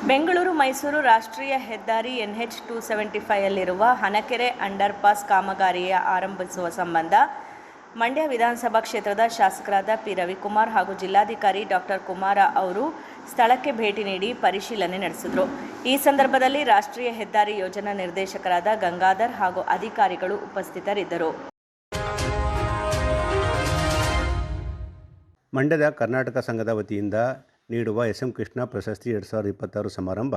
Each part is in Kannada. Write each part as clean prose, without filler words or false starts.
ಬೆಂಗಳೂರು ಮೈಸೂರು ರಾಷ್ಟ್ರೀಯ ಹೆದ್ದಾರಿ NH 275ಯಲ್ಲಿರುವ ಹನಕೆರೆ ಅಂಡರ್ಪಾಸ್ ಕಾಮಗಾರಿಯ ಆರಂಭಿಸುವ ಸಂಬಂಧ ಮಂಡ್ಯ ವಿಧಾನಸಭಾ ಕ್ಷೇತ್ರದ ಶಾಸಕರಾದ ಪಿ ರವಿಕುಮಾರ್ ಹಾಗೂ ಜಿಲ್ಲಾಧಿಕಾರಿ ಡಾಕ್ಟರ್ ಕುಮಾರ ಅವರು ಸ್ಥಳಕ್ಕೆ ಭೇಟಿ ನೀಡಿ ಪರಿಶೀಲನೆ ನಡೆಸಿದರು. ಈ ಸಂದರ್ಭದಲ್ಲಿ ರಾಷ್ಟ್ರೀಯ ಹೆದ್ದಾರಿ ಯೋಜನಾ ನಿರ್ದೇಶಕರಾದ ಗಂಗಾಧರ್ ಹಾಗೂ ಅಧಿಕಾರಿಗಳು ಉಪಸ್ಥಿತರಿದ್ದರು. ಮಂಡ್ಯದ ಕರ್ನಾಟಕ ಸಂಘದ ವತಿಯಿಂದ ನೀಡುವ SM ಕೃಷ್ಣ ಪ್ರಶಸ್ತಿ 2026 ಸಮಾರಂಭ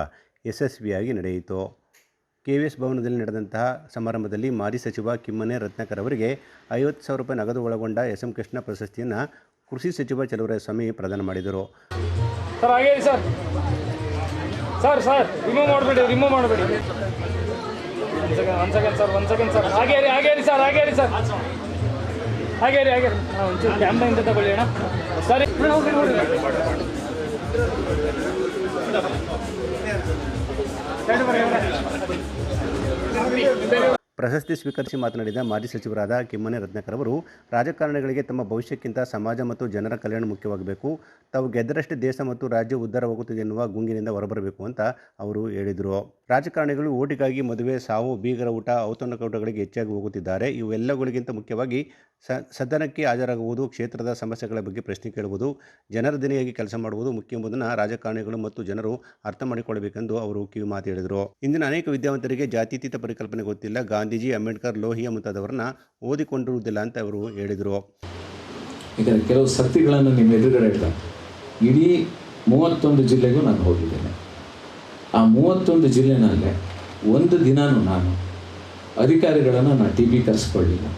ಯಶಸ್ವಿಯಾಗಿ ನಡೆಯಿತು. KVS ಭವನದಲ್ಲಿ ನಡೆದಂತಹ ಸಮಾರಂಭದಲ್ಲಿ ಮಾಜಿ ಸಚಿವ ಕಿಮ್ಮನೆ ರತ್ನಾಕರ್ ಅವರಿಗೆ 50,000 ರೂಪಾಯಿ ನಗದು ಒಳಗೊಂಡ SM ಕೃಷ್ಣ ಪ್ರಶಸ್ತಿಯನ್ನು ಕೃಷಿ ಸಚಿವ ಚಲುವರಾಯಸ್ವಾಮಿ ಪ್ರದಾನ ಮಾಡಿದರು. ಪ್ರಶಸ್ತಿ ಸ್ವೀಕರಿಸಿ ಮಾತನಾಡಿದ ಮಾಜಿ ಸಚಿವರಾದ ಕಿಮ್ಮನೆ ರತ್ನಾಕರ್ ಅವರು, ರಾಜಕಾರಣಿಗಳಿಗೆ ತಮ್ಮ ಭವಿಷ್ಯಕ್ಕಿಂತ ಸಮಾಜ ಮತ್ತು ಜನರ ಕಲ್ಯಾಣ ಮುಖ್ಯವಾಗಬೇಕು. ತಾವು ಗೆದ್ದರಷ್ಟೇ ದೇಶ ಮತ್ತು ರಾಜ್ಯ ಉದ್ಧಾರವಾಗುತ್ತದೆ ಎನ್ನುವ ಗುಂಗಿನಿಂದ ಹೊರಬರಬೇಕು ಅಂತ ಅವರು ಹೇಳಿದರು. ರಾಜಕಾರಣಿಗಳು ಓಟಿಗಾಗಿ ಮದುವೆ, ಸಾವು, ಬೀಗರ ಊಟ, ಔತಣಕೂಟಗಳಿಗೆ ಹೆಚ್ಚಾಗಿ ಹೋಗುತ್ತಿದ್ದಾರೆ. ಇವೆಲ್ಲಗಳಿಗಿಂತ ಮುಖ್ಯವಾಗಿ ಸದನಕ್ಕೆ ಹಾಜರಾಗುವುದು, ಕ್ಷೇತ್ರದ ಸಮಸ್ಯೆಗಳ ಬಗ್ಗೆ ಪ್ರಶ್ನೆ ಕೇಳುವುದು, ಜನರ ದನಿಯಾಗಿ ಕೆಲಸ ಮಾಡುವುದು ಮುಖ್ಯ ಎಂಬುದನ್ನು ರಾಜಕಾರಣಿಗಳು ಮತ್ತು ಜನರು ಅರ್ಥ ಮಾಡಿಕೊಳ್ಳಬೇಕೆಂದು ಅವರು ಕಿವಿಮಾತು ಹೇಳಿದರು. ಇಂದಿನ ಅನೇಕ ವಿದ್ಯಾವಂತರಿಗೆ ಜಾತ್ಯತೀತ ಪರಿಕಲ್ಪನೆ ಗೊತ್ತಿಲ್ಲ. ಗಾಂಧೀಜಿ, ಅಂಬೇಡ್ಕರ್, ಲೋಹಿಯಾ ಮುಂತಾದವರನ್ನ ಓದಿಕೊಂಡಿರುವುದಿಲ್ಲ ಅಂತ ಅವರು ಹೇಳಿದರು. ಈಗ ಕೆಲವು ಸತ್ಯಗಳನ್ನು ನಿಮ್ಮ ಎದುರುಗಡೆ ಇಡ್ತಾರೆ. ಇಡೀ 31 ಜಿಲ್ಲೆಗೂ ನಾನು ಹೋಗಿದ್ದೇನೆ. ಆ 31 ಜಿಲ್ಲೆನಲ್ಲೇ ಒಂದು ದಿನಾನೂ ನಾನು ಅಧಿಕಾರಿಗಳನ್ನು ನಾನು TB ಕರೆಸ್ಕೊಳ್ಳಿಲ್ಲ.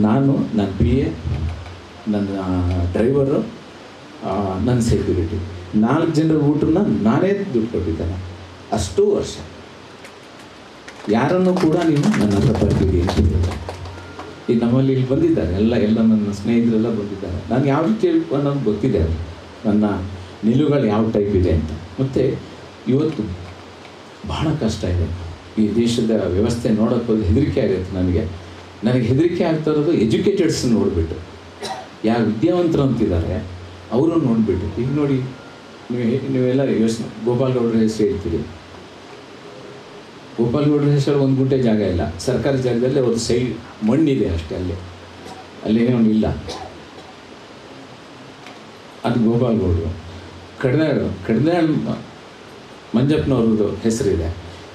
ನಾನು ನನ್ನ PA, ನನ್ನ ಡ್ರೈವರು, ನನ್ನ ಸೆಕ್ಯೂರಿಟಿ 4 ಜನರ ಊಟನ ನಾನೇ ದುಡ್ಡು ಕೊಟ್ಟಿದ್ದೇನೆ. ಅಷ್ಟು ವರ್ಷ ಯಾರನ್ನು ಕೂಡ ನೀವು ನನ್ನ ಹತ್ರ ಬರ್ತೀರಿ ಅಂತ ಹೇಳಿದೆ. ಈಗ ನಮ್ಮಲ್ಲಿ ಇಲ್ಲಿ ಬಂದಿದ್ದಾರೆ, ಎಲ್ಲ ನನ್ನ ಸ್ನೇಹಿತರೆಲ್ಲ ಬಂದಿದ್ದಾರೆ. ನಾನು ಯಾವ ರೀತಿ ಅನ್ನೋದು ಗೊತ್ತಿದೆ, ನನ್ನ ನಿಲುವುಗಳು ಯಾವ ಟೈಪ್ ಇದೆ ಅಂತ. ಮತ್ತು ಇವತ್ತು ಬಹಳ ಕಷ್ಟ ಇದೆ. ಈ ದೇಶದ ವ್ಯವಸ್ಥೆ ನೋಡೋಕ್ಕೆ ಹೋಗಿ ಹೆದರಿಕೆ ಆಗುತ್ತೆ. ನನಗೆ ಹೆದರಿಕೆ ಆಗ್ತಾ ಇರೋದು ಎಜುಕೇಟೆಡ್ಸ್ ನೋಡಿಬಿಟ್ಟು, ಯಾರು ವಿದ್ಯಾವಂತರು ಅಂತಿದ್ದಾರೆ ಅವರು ನೋಡಿಬಿಟ್ಟು. ಈಗ ನೋಡಿ, ನೀವೆಲ್ಲ ಯೋಚನೆ, ಗೋಪಾಲ್ ಗೌಡ್ರ ಹೆಸರು ಹೇಳ್ತೀರಿ. ಗೋಪಾಲ್ ಗೌಡ್ರ ಹೆಸರು 1 ಗುಂಟೆ ಜಾಗ ಇಲ್ಲ, ಸರ್ಕಾರಿ ಜಾಗದಲ್ಲಿ ಅವ್ರ ಸೈಡ್ ಮಣ್ಣಿದೆ ಅಷ್ಟೇ. ಅಲ್ಲೇನೋ ಇಲ್ಲ. ಅದು ಗೋಪಾಲ್ ಗೌಡ್ರು. ಕಡದಾಳ್ ಮಂಜಪ್ಪನವ್ರದ್ದು ಹೆಸರಿದೆ.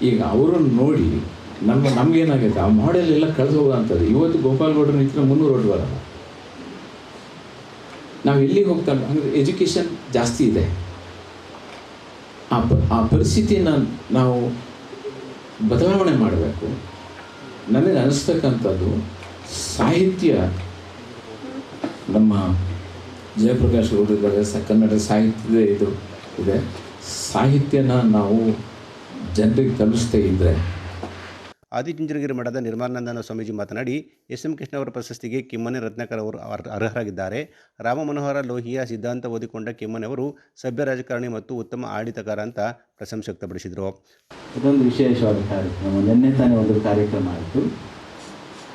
ಈಗ ಅವರನ್ನು ನೋಡಿ ನಮಗೇನಾಗೈತೆ, ಆ ಮಾಡೆಲ್ ಎಲ್ಲ ಕಳೆದು ಹೋಗೋಂಥದ್ದು. ಇವತ್ತು ಗೋಪಾಲ್ ಗೌಡ್ರ ನಿಂತ 300 ರೋಡ್ ಬರಲ್ಲ. ನಾವು ಎಲ್ಲಿಗೆ ಹೋಗ್ತಾ ಅಂದರೆ ಎಜುಕೇಷನ್ ಜಾಸ್ತಿ ಇದೆ. ಆ ಪರಿಸ್ಥಿತಿನ ನಾವು ಬದಲಾವಣೆ ಮಾಡಬೇಕು. ನನಗೆ ಅನಿಸ್ತಕ್ಕಂಥದ್ದು ಸಾಹಿತ್ಯ, ನಮ್ಮ ಜಯಪ್ರಕಾಶ್ ಗೌಡರಿದ್ದಾರೆ, ಕನ್ನಡ ಸಾಹಿತ್ಯದ ಇದು ಇದೆ. ಸಾಹಿತ್ಯನ ನಾವು ಜನರಿಗೆ ತಲುಪಿಸ್ತಾ ಇದ್ದರೆ. ಆದಿಚುಂಚನಗಿರಿ ಮಠದ ನಿರ್ಮಲಾನಂದ ಸ್ವಾಮೀಜಿ ಮಾತನಾಡಿ, SM ಕೃಷ್ಣ ಅವರ ಪ್ರಶಸ್ತಿಗೆ ಕಿಮ್ಮನೆ ರತ್ನಾಕರ್ ಅವರು ಅರ್ಹರಾಗಿದ್ದಾರೆ. ರಾಮ ಮನೋಹರ ಲೋಹಿಯಾ ಸಿದ್ಧಾಂತ ಓದಿಕೊಂಡ ಕಿಮ್ಮನೆ ಅವರು ಸಭ್ಯ ರಾಜಕಾರಣಿ ಮತ್ತು ಉತ್ತಮ ಆಡಳಿತಗಾರ ಅಂತ ಪ್ರಶಂಸೆ ವ್ಯಕ್ತಪಡಿಸಿದರು. ಇದೊಂದು ವಿಶೇಷವಾದ ಕಾರ್ಯಕ್ರಮ. ನಿನ್ನೆ ತಾನೇ ಒಂದು ಕಾರ್ಯಕ್ರಮ ಆಯಿತು.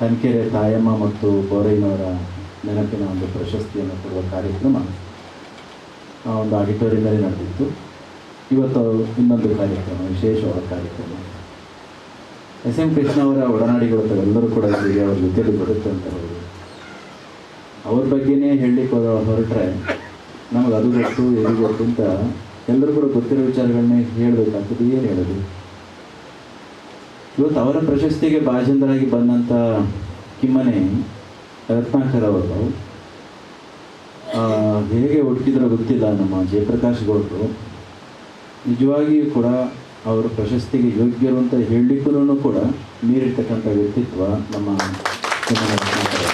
ಹನಕೆರೆ ತಾಯಮ್ಮ ಮತ್ತು ಬೋರಯ್ಯನವರ ನೆನಪಿನ ಒಂದು ಪ್ರಶಸ್ತಿಯನ್ನು ಕೊಡುವ ಕಾರ್ಯಕ್ರಮ ಒಂದು ಆಡಿಟೋರಿಯಂನಲ್ಲಿ ನಡೆದಿತ್ತು. ಇವತ್ತು ಇನ್ನೊಂದು ಕಾರ್ಯಕ್ರಮ, ವಿಶೇಷವಾದ ಕಾರ್ಯಕ್ರಮ. SM ಕೃಷ್ಣ ಅವರ ಒಡನಾಡಿಗಳು ಎಲ್ಲರೂ ಕೂಡ ಇಲ್ಲಿಗೆ ಅವ್ರ ಜೊತೆಯಲ್ಲಿ ಬರುತ್ತೆ ಅಂತ ಹೇಳಿ ಅವ್ರ ಬಗ್ಗೆನೇ ಹೇಳಲಿಕ್ಕೆ ಹೊರಟ್ರೆ ನಮಗೆ ಅದು ಗೊತ್ತು ಇದು ಗೊತ್ತು ಅಂತ ಎಲ್ಲರೂ ಕೂಡ ಗೊತ್ತಿರೋ ವಿಚಾರಗಳನ್ನೇ ಹೇಳಬೇಕಾಗ್ತದೆ. ಏನು ಹೇಳೋದು? ಇವತ್ತು ಅವರ ಪ್ರಶಸ್ತಿಗೆ ಭಾಜನರಾಗಿ ಬಂದಂಥ ಕಿಮ್ಮನೆ ರತ್ನಾಕರ್ ಅವರು ಹೇಗೆ ಹುಡುಕಿದ್ರೋ ಗೊತ್ತಿಲ್ಲ. ನಮ್ಮ ಜಯಪ್ರಕಾಶ್ ಗೌಡರು ನಿಜವಾಗಿಯೂ ಕೂಡ ಅವರು ಪ್ರಶಸ್ತಿಗೆ ಯೋಗ್ಯರು ಅಂತ ಹೇಳಲಿಕ್ಕೂ ಕೂಡ ಮೀರಿರ್ತಕ್ಕಂಥ ವ್ಯಕ್ತಿತ್ವ ನಮ್ಮ ಕಿಮ್ಮನೆ ರತ್ನಾಕರ್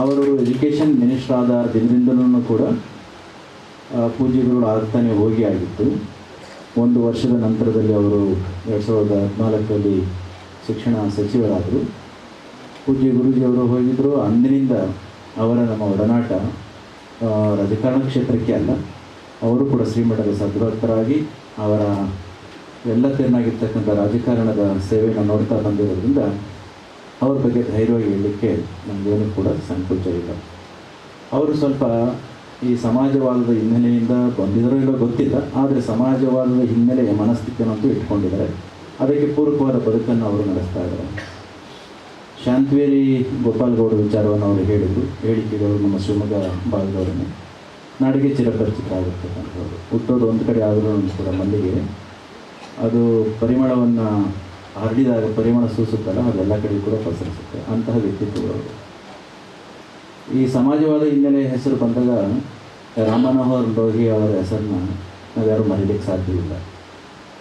ಅವರು. ಎಜುಕೇಷನ್ ಮಿನಿಸ್ಟರ್ ಆದ ದಿನದಿಂದಲೂ ಕೂಡ ಪೂಜ್ಯಗಳು ಆಗ್ತಾನೆ ಹೋಗಿ ಆಗಿತ್ತು. 1 ವರ್ಷದ ನಂತರದಲ್ಲಿ ಅವರು 2014ರಲ್ಲಿ ಶಿಕ್ಷಣ ಸಚಿವರಾದರು. ಪೂಜ್ಯ ಗುರೂಜಿಯವರು ಹೋಗಿದ್ದರು. ಅಂದಿನಿಂದ ಅವರ ನಮ್ಮ ಒಡನಾಟ ರಾಜಕಾರಣ ಕ್ಷೇತ್ರಕ್ಕೆ ಅಲ್ಲ, ಅವರು ಕೂಡ ಶ್ರೀಮಠದ ಸದ್ಭಕ್ತರಾಗಿ ಅವರ ಎಲ್ಲ ತೆರನಾಗಿರ್ತಕ್ಕಂಥ ರಾಜಕಾರಣದ ಸೇವೆಯನ್ನು ನೋಡ್ತಾ ಬಂದಿರೋದ್ರಿಂದ ಅವ್ರ ಬಗ್ಗೆ ಧೈರ್ಯವಾಗಿ ಹೇಳಲಿಕ್ಕೆ ನಮಗೇನು ಕೂಡ ಸಂಕೋಚ ಇಲ್ಲ. ಅವರು ಸ್ವಲ್ಪ ಈ ಸಮಾಜವಾದದ ಹಿನ್ನೆಲೆಯಿಂದ ಬಂದಿದ್ದಾರೋ ಇಲ್ಲೋ ಗೊತ್ತಿಲ್ಲ, ಆದರೆ ಸಮಾಜವಾದದ ಹಿನ್ನೆಲೆಯ ಮನಸ್ಥಿತಿಯನ್ನಂತೂ ಇಟ್ಕೊಂಡಿದ್ದಾರೆ. ಅದಕ್ಕೆ ಪೂರಕವಾದ ಬದುಕನ್ನು ಅವರು ನಡೆಸ್ತಾ ಇದ್ದಾರೆ. ಶಾಂತವೇರಿ ಗೋಪಾಲಗೌಡ ವಿಚಾರವನ್ನು ಅವರು ಹೇಳಿದರು. ಹೇಳಿಕೆಗಳು ನಮ್ಮ ಶಿವಮೊಗ್ಗ ಭಾಗದವರನ್ನೇ ನಾಡಿಗೆ ಚಿರಪರಿಚಿತ ಆಗಿರ್ತಕ್ಕಂಥವ್ರು. ಹುಟ್ಟೋದು ಒಂದು ಕಡೆ ಆದರೂ ಕೂಡ ಮಲ್ಲಿಗೆ ಅದು ಪರಿಮಳವನ್ನು ಹರಡಿದಾಗ ಪರಿಮಳ ಸೂಸುತ್ತಲ್ಲ, ಅದೆಲ್ಲ ಕಡೆ ಕೂಡ ಪಸರಿಸುತ್ತೆ. ಅಂತಹ ವ್ಯಕ್ತಿತ್ವಗಳು. ಈ ಸಮಾಜವಾದ ಹಿನ್ನೆಲೆ ಹೆಸರು ಬಂದಾಗ ರಾಮಮನೋಹರ್ ಲೋಹಿಯಾ ಅವರ ಹೆಸರನ್ನ ನಾವ್ಯಾರು ಮರೀಲಿಕ್ಕೆ ಸಾಧ್ಯವಿಲ್ಲ.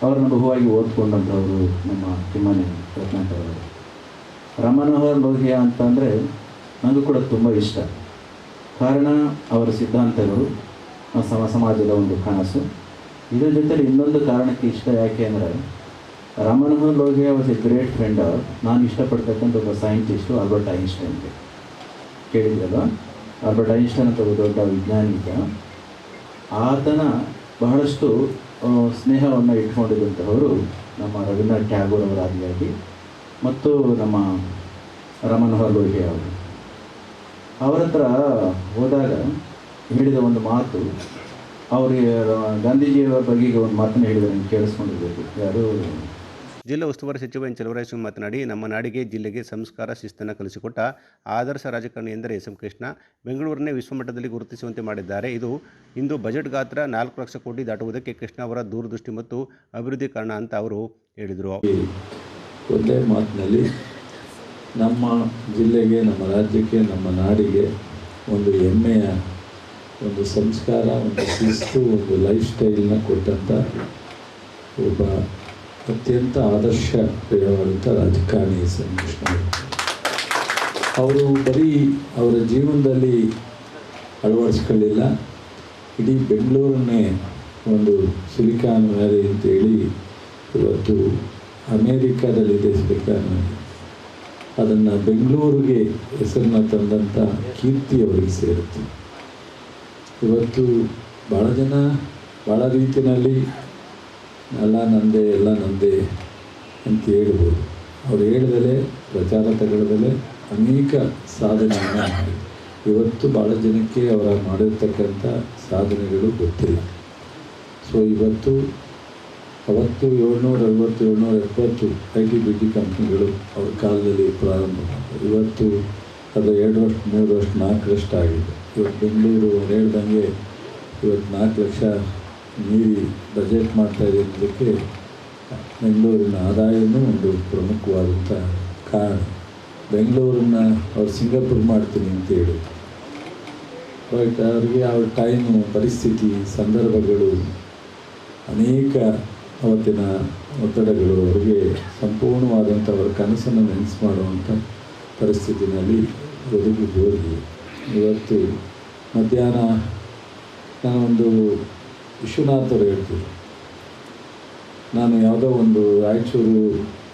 ಅವರನ್ನು ಬಹುವಾಗಿ ಓದ್ಕೊಂಡಂಥವರು ನಮ್ಮ ಕಿಮ್ಮನೆ ರತ್ನಾಕರ್ ಅವರು. ರಾಮಮನೋಹರ್ ಲೋಹಿಯಾ ಅಂತಂದರೆ ನನಗೂ ಕೂಡ ತುಂಬ ಇಷ್ಟ. ಕಾರಣ ಅವರ ಸಿದ್ಧಾಂತಗಳು, ಸಮಾಜದ ಒಂದು ಕನಸು. ಇದರ ಜೊತೆಲಿ ಇನ್ನೊಂದು ಕಾರಣಕ್ಕೆ ಇಷ್ಟ. ಯಾಕೆ ಅಂದರೆ Rammanohar Lohia was a great friend of, ನಾನು ಇಷ್ಟಪಡ್ತಕ್ಕಂಥ ಒಬ್ಬ ಸೈಂಟಿಸ್ಟು ಆಲ್ಬರ್ಟ್ ಐನ್ಸ್ಟೈನ್ಗೆ. ಕೇಳಿದ್ರಲ್ಲ, ಆಲ್ಬರ್ಟ್ ಐನ್ಸ್ಟೈನ್ ಅಂತ ಒಬ್ಬ ದೊಡ್ಡ ವಿಜ್ಞಾನಿಕ. ಆತನ ಬಹಳಷ್ಟು ಸ್ನೇಹವನ್ನು ಇಟ್ಕೊಂಡಿದ್ದಂಥವರು ನಮ್ಮ ರವೀಂದ್ರನಾಥ್ ಟ್ಯಾಗೋರ್ ಅವರ ಆದಿಯಾಗಿ ಮತ್ತು ನಮ್ಮ ರಾಮಮನೋಹರ್ ಲೋಹಿಯಾ ಅವರು. ಅವರ ಹತ್ರ ಹೋದಾಗ ಹೇಳಿದ ಒಂದು ಮಾತು, ಅವರಿಗೆ ಗಾಂಧೀಜಿಯವರ ಬಗ್ಗೆ ಒಂದು ಮಾತನ್ನು ಹೇಳಿದರೆ ನೀವು ಕೇಳಿಸ್ಕೊಂಡಿರ್ಬೇಕು. ಯಾರು ಜಿಲ್ಲಾ ಉಸ್ತುವಾರಿ ಸಚಿವ ಎನ್ ಚಲುವರಾಯಸ್ವಾಮಿ ಮಾತನಾಡಿ, ನಮ್ಮ ನಾಡಿಗೆ ಜಿಲ್ಲೆಗೆ ಸಂಸ್ಕಾರ ಶಿಸ್ತನ್ನು ಕಲಿಸಿಕೊಟ್ಟ ಆದರ್ಶ ರಾಜಕಾರಣಿ ಎಂದರೆ ಎಸ್ ಎಂ ಕೃಷ್ಣ. ಬೆಂಗಳೂರನ್ನೇ ವಿಶ್ವಮಟ್ಟದಲ್ಲಿ ಗುರುತಿಸುವಂತೆ ಮಾಡಿದ್ದಾರೆ. ಇದು ಇಂದು ಬಜೆಟ್ ಗಾತ್ರ 4 ಲಕ್ಷ ಕೋಟಿ ದಾಟುವುದಕ್ಕೆ ಕೃಷ್ಣ ಅವರ ದೂರದೃಷ್ಟಿ ಮತ್ತು ಅಭಿವೃದ್ಧಿ ಕಾರಣ ಅಂತ ಅವರು ಹೇಳಿದರು. ಒಂದೇ ಮಾತಿನಲ್ಲಿ ನಮ್ಮ ಜಿಲ್ಲೆಗೆ, ನಮ್ಮ ರಾಜ್ಯಕ್ಕೆ, ನಮ್ಮ ನಾಡಿಗೆ ಒಂದು ಹೆಮ್ಮೆಯ ಒಂದು ಸಂಸ್ಕಾರ, ಒಂದು ಶಿಸ್ತು, ಒಂದು ಲೈಫ್ ಸ್ಟೈಲ್ನ ಕೊಟ್ಟಂಥ ಒಬ್ಬ ಅತ್ಯಂತ ಆದರ್ಶಪ್ರಿಯವಾದಂಥ ರಾಜಕಾರಣಿ ಎಸ್ ಎಂ ಕೃಷ್ಣ ಅವರು. ಬರೀ ಅವರ ಜೀವನದಲ್ಲಿ ಅಳವಡಿಸ್ಕೊಳ್ಳಿಲ್ಲ, ಇಡೀ ಬೆಂಗಳೂರನ್ನೇ ಒಂದು ಸಿಲಿಕಾನ್ ವ್ಯಾಲಿ ಅಂತೇಳಿ ಇವತ್ತು ಅಮೇರಿಕಾದಲ್ಲಿದೆ ಸಿಲಿಕಾನ್ ವ್ಯಾಲಿ, ಅದನ್ನು ಬೆಂಗಳೂರಿಗೆ ಹೆಸರನ್ನ ತಂದಂಥ ಕೀರ್ತಿ ಅವರಿಗೆ ಸೇರುತ್ತೆ. ಇವತ್ತು ಭಾಳ ಜನ ಭಾಳ ರೀತಿಯಲ್ಲಿ ಎಲ್ಲ ನಂದೇ ಅಂತ ಹೇಳ್ಬೋದು. ಅವ್ರು ಹೇಳ್ದಲೇ, ಪ್ರಚಾರ ತಗೊಳ್ಳದಲೇ ಅನೇಕ ಸಾಧನೆಯನ್ನು ಮಾಡಿ ಇವತ್ತು ಭಾಳ ಜನಕ್ಕೆ ಅವರ ಮಾಡಿರ್ತಕ್ಕಂಥ ಸಾಧನೆಗಳು ಗೊತ್ತಿಲ್ಲ. ಸೊ ಇವತ್ತು ಅವತ್ತು 760-770 IT-BT ಕಂಪ್ನಿಗಳು ಅವ್ರ ಕಾಲದಲ್ಲಿ ಪ್ರಾರಂಭ ಮಾಡಿದ್ರು. ಇವತ್ತು ಅದು 2 ವರ್ಷ 3 ವರ್ಷ 4 ವರ್ಷ ಆಗಿದೆ. ಇವತ್ತು ಬೆಂಗಳೂರು ಹೇಳ್ದಂಗೆ ಇವತ್ತು 4 ಲಕ್ಷ ಮೀರಿ ಬಜೆಟ್ ಮಾಡ್ತಾಯಿದೆ ಅನ್ನೋದಕ್ಕೆ ಬೆಂಗಳೂರಿನ ಆದಾಯವೂ ಒಂದು ಪ್ರಮುಖವಾದಂಥ ಕಾರಣ. ಬೆಂಗಳೂರನ್ನು ಅವ್ರು ಸಿಂಗಾಪುರ್ ಮಾಡ್ತೀನಿ ಅಂತೇಳಿ, ಬಟ್ ಅವ್ರಿಗೆ ಅವ್ರ ಟೈಮು, ಪರಿಸ್ಥಿತಿ, ಸಂದರ್ಭಗಳು, ಅನೇಕ ಅವತ್ತಿನ ಒತ್ತಡಗಳು ಅವರಿಗೆ ಸಂಪೂರ್ಣವಾದಂಥ ಅವರ ಕನಸನ್ನು ನೆನೆಸು ಮಾಡುವಂಥ ಪರಿಸ್ಥಿತಿನಲ್ಲಿ ಒದಗಿ ಹೋಗಿ ಇವತ್ತು ಮಧ್ಯಾಹ್ನ ನಾನೊಂದು ವಿಶ್ವನಾಥ್ ಅವರು ಹೇಳ್ತಿದ್ರು, ನಾನು ಯಾವುದೋ ಒಂದು ರಾಯಚೂರು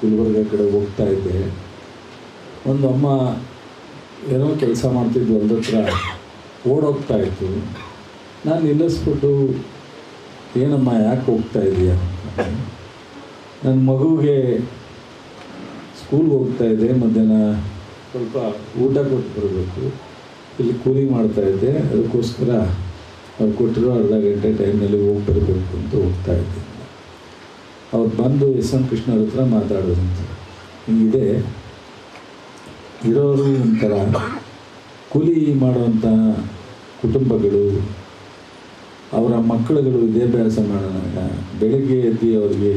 ಗುಲ್ಬರ್ಗ ಕಡೆ ಹೋಗ್ತಾ ಇದ್ದೆ. ಒಂದು ಅಮ್ಮ ಏನೋ ಕೆಲಸ ಮಾಡ್ತಿದ್ದು ಹೊಲದತ್ರ ಓಡೋಗ್ತಾಯಿತ್ತು. ನಾನು ನಿಲ್ಲಿಸ್ಬಿಟ್ಟು, ಏನಮ್ಮ ಯಾಕೆ ಹೋಗ್ತಾ ಇದೆಯಾ? ನನ್ನ ಮಗುವಿಗೆ ಸ್ಕೂಲ್ಗೆ ಹೋಗ್ತಾಯಿದ್ದೆ, ಮಧ್ಯಾಹ್ನ ಸ್ವಲ್ಪ ಊಟ ಕೊಟ್ಟು ಬರಬೇಕು, ಇಲ್ಲಿ ಕೂಲಿ ಮಾಡ್ತಾಯಿದ್ದೆ, ಅದಕ್ಕೋಸ್ಕರ ಅವ್ರು ಕೊಟ್ಟಿರೋ ಅರ್ಧ ಗಂಟೆ ಟೈಮ್ನಲ್ಲಿ ಹೋಗಿ ಬರಬೇಕು ಅಂತ ಹೋಗ್ತಾಯಿದ್ದೆ. ಅವ್ರು ಬಂದು ಎಸ್ ಎಂ ಕೃಷ್ಣ ಅವ್ರ ಹತ್ರ ಮಾತಾಡೋದಂತ, ಹಿಂಗಿದೆ ಇರೋರು ಒಂಥರ ಕೂಲಿ ಮಾಡುವಂಥ ಕುಟುಂಬಗಳು, ಅವರ ಮಕ್ಕಳುಗಳು ವಿದ್ಯಾಭ್ಯಾಸ ಮಾಡೋಣ, ಬೆಳಗ್ಗೆ ಎದ್ದು ಅವರಿಗೆ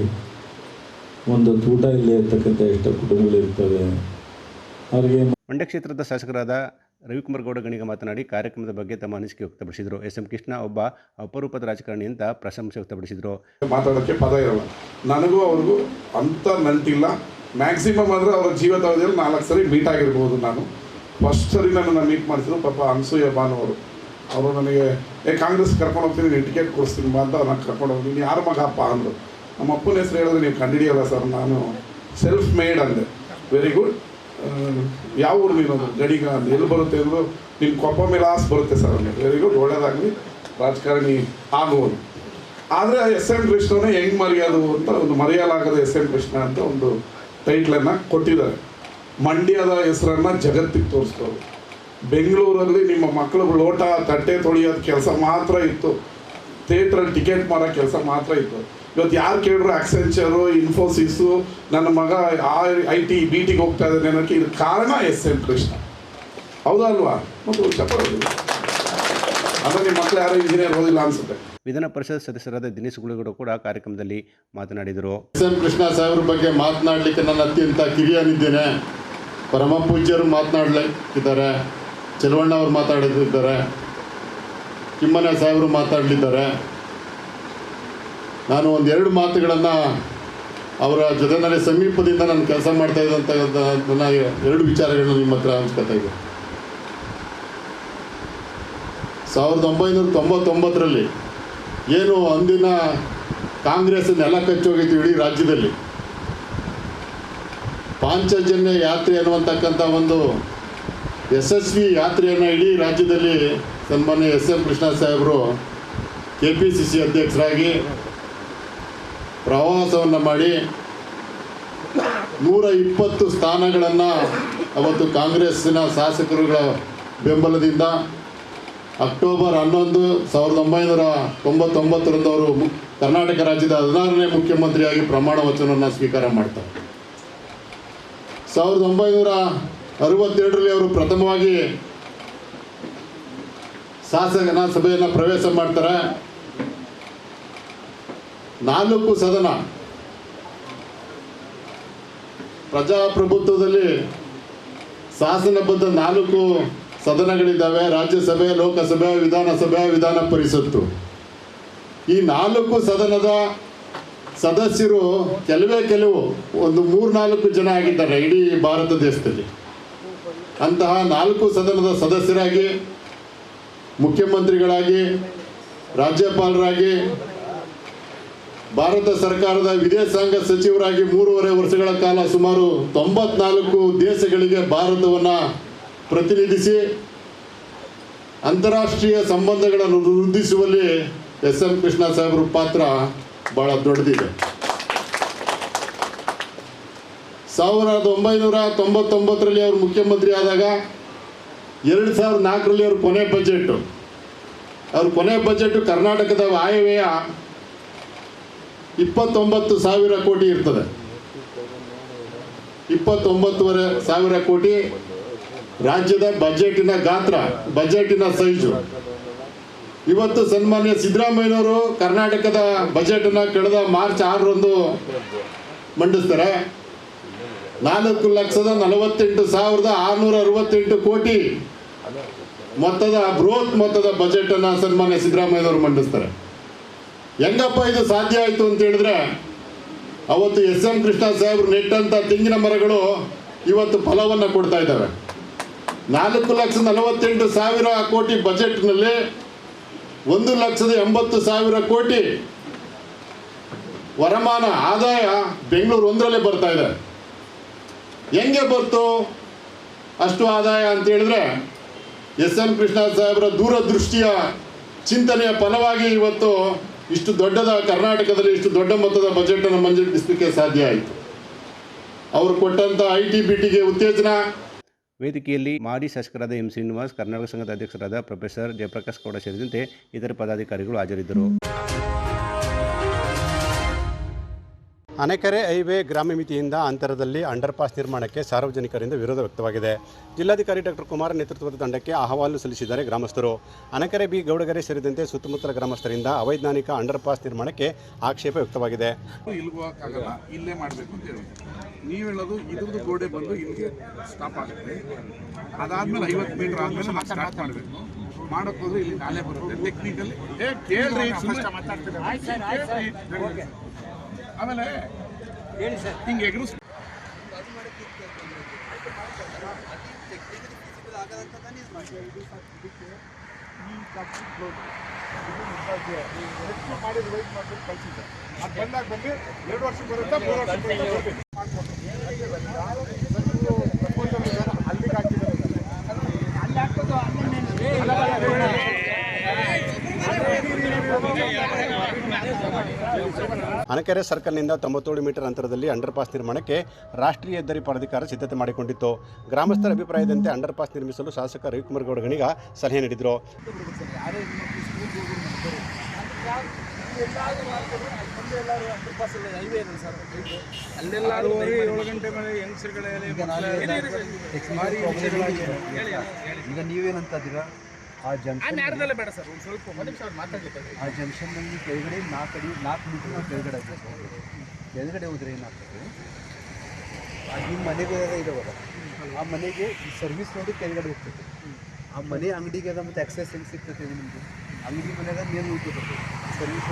ಒಂದು ಊಟ ಇಲ್ಲೇ ಇರ್ತಕ್ಕಂಥ ಎಷ್ಟೋ ಕುಟುಂಬಗಳಿರ್ತವೆ. ಅವರಿಗೆ ಮಂಡ್ಯ ಕ್ಷೇತ್ರದ ಶಾಸಕರಾದ ರವಿಕುಮಾರ್ ಗೌಡ ಗಣಿಗ ಮಾತನಾಡಿ ಕಾರ್ಯಕ್ರಮದ ಬಗ್ಗೆ ತಮ್ಮ ಅನಿಸಿಕೆ ವ್ಯಕ್ತಪಡಿಸಿದರು. ಎಸ್ ಎಂ ಕೃಷ್ಣ ಒಬ್ಬ ಅಪರೂಪದ ರಾಜಕಾರಣಿ ಅಂತ ಪ್ರಶಂಸೆ ವ್ಯಕ್ತಪಡಿಸಿದರು. ಮಾತಾಡೋಕ್ಕೆ ಪದ ಇರಲ್ಲ. ನನಗೂ ಅವ್ರಿಗೂ ಅಂಥ ನಂಟಿಲ್ಲ. ಮ್ಯಾಕ್ಸಿಮಮ್ ಅಂದರೆ ಅವರ ಜೀವಿತಾವಧಿಯಲ್ಲಿ 4 ಸರಿ ಮೀಟ್ ಆಗಿರ್ಬೋದು. ನಾನು ಫಸ್ಟ್ ಸರಿ ನನ್ನನ್ನು ಮೀಟ್ ಮಾಡಿಸಿದ್ರು ಪಾಪ ಅನ್ಸೂಯ ಭಾನು ಅವರು ನನಗೆ ಕಾಂಗ್ರೆಸ್ ಕರ್ಕೊಂಡು ಹೋಗ್ತೀನಿ, ನೀನು ಟಿಕೆಟ್ ಕೊಡಿಸ್ತೀನಿ ಬಾ ಅಂತ ಅವ್ರನ್ನ ಕರ್ಕೊಂಡು ಹೋಗ್ತೀನಿ. ನೀನು ಯಾರ ಮಗಪ್ಪ ಅಂದರು. ನಮ್ಮ ಅಪ್ಪನ ಹೆಸರು ಹೇಳಿದ್ರೆ ನೀವು ಕಂಡಿಡಿಯಲ್ಲ ಸರ್, ನಾನು ಸೆಲ್ಫ್ ಮೇಡ್ ಅಂದೆ. ವೆರಿ ಗುಡ್, ಯಾವ ಊರು ನೀನು? ಗಡಿಗ ಅಂದ. ಎಲ್ಲಿ ಬರುತ್ತೆ ಅಂದರು? ನಿನ್ನ ಕೊಪ್ಪ ಮೇಲೆ ಆಸೆ ಬರುತ್ತೆ ಸರ್ ಅಂದೆ. ವೆರಿ ಗುಡ್, ಒಳ್ಳೇದಾಗಲಿ, ರಾಜಕಾರಣಿ ಆಗುವುದು. ಆದರೆ ಎಸ್ ಎಂ ಕೃಷ್ಣನೇ ಹೆಂಗೆ ಮರೆಯೋದು ಅಂತ ಒಂದು ಮರೆಯಲಾಗದ ಎಸ್ ಎಂ ಕೃಷ್ಣ ಅಂತ ಒಂದು ಟೈಟ್ಲನ್ನು ಕೊಟ್ಟಿದ್ದಾರೆ. ಮಂಡ್ಯದ ಹೆಸರನ್ನು ಜಗತ್ತಿಗೆ ತೋರಿಸ್ತಾರೆ. ಬೆಂಗಳೂರಲ್ಲಿ ನಿಮ್ಮ ಮಕ್ಕಳು ಲೋಟ ತಟ್ಟೆ ತೊಳೆಯೋದು ಕೆಲಸ ಮಾತ್ರ ಇತ್ತು, ಥಿಯೇಟ್ರಲ್ಲಿ ಟಿಕೆಟ್ ಮಾರೋ ಕೆಲಸ ಮಾತ್ರ ಇತ್ತು. ಇವತ್ತು ಯಾರು ಕೇಳಿದ್ರು ಅಕ್ಸೆಂಚರು, ಇನ್ಫೋಸಿಸು, ನನ್ನ ಮಗ IT BTಗೆ ಹೋಗ್ತಾ ಇದ್ದಾನೆ ಅನ್ನೋಕ್ಕೆ ಇದು ಕಾರಣ SM ಕೃಷ್ಣ. ಹೌದಾ ಅಲ್ವಾ? ಮತ್ತು ಚಪ್ಪಡಿ ಅಂದರೆ ನಿಮ್ಮ ಮಕ್ಕಳು ಯಾರು ಇಂಜಿನಿಯರ್ ಓದಿಲ್ಲ ಅನಿಸುತ್ತೆ. ವಿಧಾನ ಪರಿಷತ್ ಸದಸ್ಯರಾದ ದಿನೇಶ್ ಗುಳಿಗೌಡ ಕೂಡ ಕಾರ್ಯಕ್ರಮದಲ್ಲಿ ಮಾತನಾಡಿದರು. SM ಕೃಷ್ಣ ಸಾಹೇಬ್ರ ಬಗ್ಗೆ ಮಾತನಾಡಲಿಕ್ಕೆ ನಾನು ಅತ್ಯಂತ ಕಿರಿಯನಿದ್ದೇನೆ. ಪರಮ ಪೂಜ್ಯರು ಮಾತನಾಡಲಿಕ್ಕಿದ್ದಾರೆ, ಚೆಲುವಣ್ಣ ಅವರು ಮಾತಾಡಿದ್ದಾರೆ, ಕಿಮ್ಮನೆ ಸಾಹೇಬರು ಮಾತಾಡಲಿದ್ದಾರೆ. ನಾನು ಒಂದೆರಡು ಮಾತುಗಳನ್ನು ಅವರ ಜೊತೆಯಲ್ಲಿ ಸಮೀಪದಿಂದ ನಾನು ಕೆಲಸ ಮಾಡ್ತಾ ಇದ್ದಂಥ ಎರಡು ವಿಚಾರಗಳನ್ನು ನಿಮ್ಮ ಹತ್ರ ಹಂಚ್ಕೊತಾ ಇದ್ದೆ. 1999ರಲ್ಲಿ ಏನು ಅಂದಿನ ಕಾಂಗ್ರೆಸ್ ನೆಲ ಕಚ್ಚೋಗಿತ್ತು ಇಡೀ ರಾಜ್ಯದಲ್ಲಿ. ಪಾಂಚಜನ್ಯ ಯಾತ್ರೆ ಅನ್ನುವಂತಕ್ಕಂಥ ಒಂದು ಯಶಸ್ವಿ ಯಾತ್ರೆಯನ್ನು ಇಡೀ ರಾಜ್ಯದಲ್ಲಿ ಸನ್ಮಾನ್ಯ SM ಕೃಷ್ಣ ಸಾಹೇಬರು KPCC ಅಧ್ಯಕ್ಷರಾಗಿ ಪ್ರವಾಸವನ್ನು ಮಾಡಿ 120 ಸ್ಥಾನಗಳನ್ನು ಅವತ್ತು ಕಾಂಗ್ರೆಸ್ಸಿನ ಶಾಸಕರುಗಳ ಬೆಂಬಲದಿಂದ ಅಕ್ಟೋಬರ್ 11, 1999ರಂದು ಅವರು ಕರ್ನಾಟಕ ರಾಜ್ಯದ 16ನೇ ಮುಖ್ಯಮಂತ್ರಿಯಾಗಿ ಪ್ರಮಾಣ ವಚನವನ್ನು ಸ್ವೀಕಾರ ಮಾಡ್ತಾರೆ. 1962ರಲ್ಲಿ ಅವರು ಪ್ರಥಮವಾಗಿ ಶಾಸನ ಸಭೆಯನ್ನು ಪ್ರವೇಶ ಮಾಡ್ತಾರೆ. 4 ಸದನ ಪ್ರಜಾಪ್ರಭುತ್ವದಲ್ಲಿ ಶಾಸನಬದ್ಧ 4 ಸದನಗಳಿದ್ದಾವೆ: ರಾಜ್ಯಸಭೆ, ಲೋಕಸಭೆ, ವಿಧಾನಸಭೆ, ವಿಧಾನ ಪರಿಷತ್ತು. ಈ 4 ಸದನದ ಸದಸ್ಯರು ಕೆಲವು ಒಂದು 3-4 ಜನ ಆಗಿದ್ದಾರೆ ಇಡೀ ಭಾರತ ದೇಶದಲ್ಲಿ. ಅಂತಹ 4 ಸದನದ ಸದಸ್ಯರಾಗಿ, ಮುಖ್ಯಮಂತ್ರಿಗಳಾಗಿ, ರಾಜ್ಯಪಾಲರಾಗಿ, ಭಾರತ ಸರ್ಕಾರದ ವಿದೇಶಾಂಗ ಸಚಿವರಾಗಿ 3.5 ವರ್ಷಗಳ ಕಾಲ ಸುಮಾರು 94 ದೇಶಗಳಿಗೆ ಭಾರತವನ್ನು ಪ್ರತಿನಿಧಿಸಿ ಅಂತಾರಾಷ್ಟ್ರೀಯ ಸಂಬಂಧಗಳನ್ನು ವೃದ್ಧಿಸುವಲ್ಲಿ SM ಕೃಷ್ಣ ಸಾಹೇಬ್ರ ಪಾತ್ರ ಬಹಳ ದೊಡ್ಡದಿದೆ. 1999ರಲ್ಲಿ ಅವರು ಮುಖ್ಯಮಂತ್ರಿ ಆದಾಗ 2004ರಲ್ಲಿ ಅವ್ರ ಕೊನೆ ಬಜೆಟ್ ಕರ್ನಾಟಕದ ಆಯವ್ಯಯ 29,000 ಕೋಟಿ ಇರ್ತದೆ. 29,500 ಕೋಟಿ ರಾಜ್ಯದ ಬಜೆಟಿನ ಗಾತ್ರ, ಬಜೆಟಿನ ಸೈಜು. ಇವತ್ತು ಸನ್ಮಾನ್ಯ ಸಿದ್ದರಾಮಯ್ಯನವರು ಕರ್ನಾಟಕದ ಬಜೆಟನ್ನು ಕಳೆದ ಮಾರ್ಚ್ 6ರಂದು ಮಂಡಿಸ್ತಾರೆ. 4,48,668 ಕೋಟಿ ಮೊತ್ತದ ಬೃಹತ್ ಮೊತ್ತದ ಬಜೆಟನ್ನು ಸನ್ಮಾನ್ಯ ಸಿದ್ದರಾಮಯ್ಯನವರು ಮಂಡಿಸ್ತಾರೆ. ಹೆಂಗಪ್ಪ ಇದು ಸಾಧ್ಯ ಆಯಿತು ಅಂತ ಹೇಳಿದ್ರೆ, ಅವತ್ತು SM ಕೃಷ್ಣ ಸಾಹೇಬರು ನೆಟ್ಟಂಥ ತೆಂಗಿನ ಮರಗಳು ಇವತ್ತು ಫಲವನ್ನು ಕೊಡ್ತಾ ಇದ್ದಾವೆ. 4,48,000 ಕೋಟಿ ಬಜೆಟ್ನಲ್ಲಿ 1,80,000 ಕೋಟಿ ವರಮಾನ ಆದಾಯ ಬೆಂಗಳೂರು ಒಂದರಲ್ಲೇ ಬರ್ತಾ ಇದೆ. ಹೆಂಗೆ ಬರ್ತು ಅಷ್ಟು ಆದಾಯ ಅಂತ ಹೇಳಿದ್ರೆ, SM ಕೃಷ್ಣ ಸಾಹೇಬರ ದೂರದೃಷ್ಟಿಯ ಚಿಂತನೆಯ ಫಲವಾಗಿ ಇವತ್ತು ಇಷ್ಟು ದೊಡ್ಡದ ಕರ್ನಾಟಕದಲ್ಲಿ ಇಷ್ಟು ದೊಡ್ಡ ಮೊತ್ತದ ಬಜೆಟನ್ನು ಮಂಜೂರಿಸಲಿಕ್ಕೆ ಸಾಧ್ಯ ಆಯಿತು. ಅವರು ಕೊಟ್ಟಂಥ IT BTಗೆ ಉತ್ತೇಜನ. ವೇದಿಕೆಯಲ್ಲಿ ಮಾಜಿ ಶಾಸಕರಾದ M ಶ್ರೀನಿವಾಸ್, ಕರ್ನಾಟಕ ಸಂಘದ ಅಧ್ಯಕ್ಷರಾದ ಪ್ರೊಫೆಸರ್ ಜಯಪ್ರಕಾಶ್ ಗೌಡ ಸೇರಿದಂತೆ ಇತರ ಪದಾಧಿಕಾರಿಗಳು ಹಾಜರಿದ್ದರು. ಅಣೆಕೆರೆ ಹೈವೇ ಗ್ರಾಮ್ಯ ಮಿತಿಯಿಂದ ಅಂತರದಲ್ಲಿ ಅಂಡರ್ಪಾಸ್ ನಿರ್ಮಾಣಕ್ಕೆ ಸಾರ್ವಜನಿಕರಿಂದ ವಿರೋಧ ವ್ಯಕ್ತವಾಗಿದೆ. ಜಿಲ್ಲಾಧಿಕಾರಿ ಡಾಕ್ಟರ್ ಕುಮಾರ್ ನೇತೃತ್ವದ ತಂಡಕ್ಕೆ ಅಹವಾಲು ಸಲ್ಲಿಸಿದ್ದಾರೆ ಗ್ರಾಮಸ್ಥರು. ಅಣೆಕೆರೆ B ಗೌಡಗೆರೆ ಸೇರಿದಂತೆ ಸುತ್ತಮುತ್ತಲ ಗ್ರಾಮಸ್ಥರಿಂದ ಅವೈಜ್ಞಾನಿಕ ಅಂಡರ್ಪಾಸ್ ನಿರ್ಮಾಣಕ್ಕೆ ಆಕ್ಷೇಪ ವ್ಯಕ್ತವಾಗಿದೆ. ಇಲ್ಗೋಕ್ಕಾಗಲ್ಲ, ಇಲ್ಲೇ ಮಾಡಬೇಕು ಅಂತ ಹೇಳಿ ನೀವು ಹೇಳೋದು ಇದ್ರದ್ದು ಗೋಡೆ ಬಂದು ಇಲ್ಲಿಗೆ ಸ್ಟಾಪ್ ಆಗುತ್ತೆ. ಅದಾದ್ಮೇಲೆ 50 ಮೀಟರ್ ಆದ್ಮೇಲೆ ನಾವು ಸ್ಟಾರ್ಟ್ ಮಾಡಬೇಕು. ಮಾಡೋಕ್ಕೆ ಹೋದ್ರೆ ಇಲ್ಲಿ ನಾಳೆ ಬರುತ್ತೆ. ಟೆಕ್ನಿಕಲಿ ಕೇಳ್ರಿ, ಆಮೇಲೆ ಹಿಂಗೆ ಎಗರು ಮಾಡಿ ವೆಯ್ಟ್ ಮಾಡ್ಬಿಟ್ಟು ಕಳಿಸಿದ್ದೆ. ಅದು ಬಂದಾಗ ಬಂದು 2 ವರ್ಷ ಬರುತ್ತೆ, 3 ವರ್ಷ ಬರುತ್ತೆ. ಅಲ್ಲಿಗೆ ಹಾಕಿದ್ದಾರೆ. ಹನಕೆರೆ ಸರ್ಕಲ್ನಿಂದ 97 ಮೀಟರ್ ಅಂತರದಲ್ಲಿ ಅಂಡರ್ಪಾಸ್ ನಿರ್ಮಾಣಕ್ಕೆ ರಾಷ್ಟ್ರೀಯ ಹೆದ್ದಾರಿ ಪ್ರಾಧಿಕಾರ ಸಿದ್ಧತೆ ಮಾಡಿಕೊಂಡಿತ್ತು. ಗ್ರಾಮಸ್ಥರ ಅಭಿಪ್ರಾಯದಂತೆ ಅಂಡರ್ಪಾಸ್ ನಿರ್ಮಿಸಲು ಶಾಸಕ ರವಿಕುಮಾರ್ ಗೌಡ ಗಣಿಗ ಸಲಹೆ ನೀಡಿದರು. ಈಗ ನೀವೇನಂತೀರಾ ಆ ಜಂಕ್ಷನ್ನಲ್ಲಿ ಕೆಳಗಡೆ 4 ಮೀಟರ್ ಕೆಳಗಡೆ ಹೋದ್ರೆ ಏನಾಗ್ತದೆ, ನಿಮ್ಮ ಮನೆಗೆ ಇದಾವಲ್ಲ ಆ ಮನೆಗೆ ಈ ಸರ್ವಿಸ್ ನೋಡಿ ಕೆಳಗಡೆ ಹೋಗ್ತದೆ. ಆ ಮನೆ ಅಂಗಡಿಗೆ ಅದ ಮತ್ತು ಎಕ್ಸೈಸ್ ಹೆಂಗೆ ಸಿಗ್ತದೆ ನಿಮಗೆ? ಅಂಗಡಿ ಮನೆಯಾಗ ಮೇಲ್ ಹೋಗ್ತದೆ ಸರ್ವಿಸ್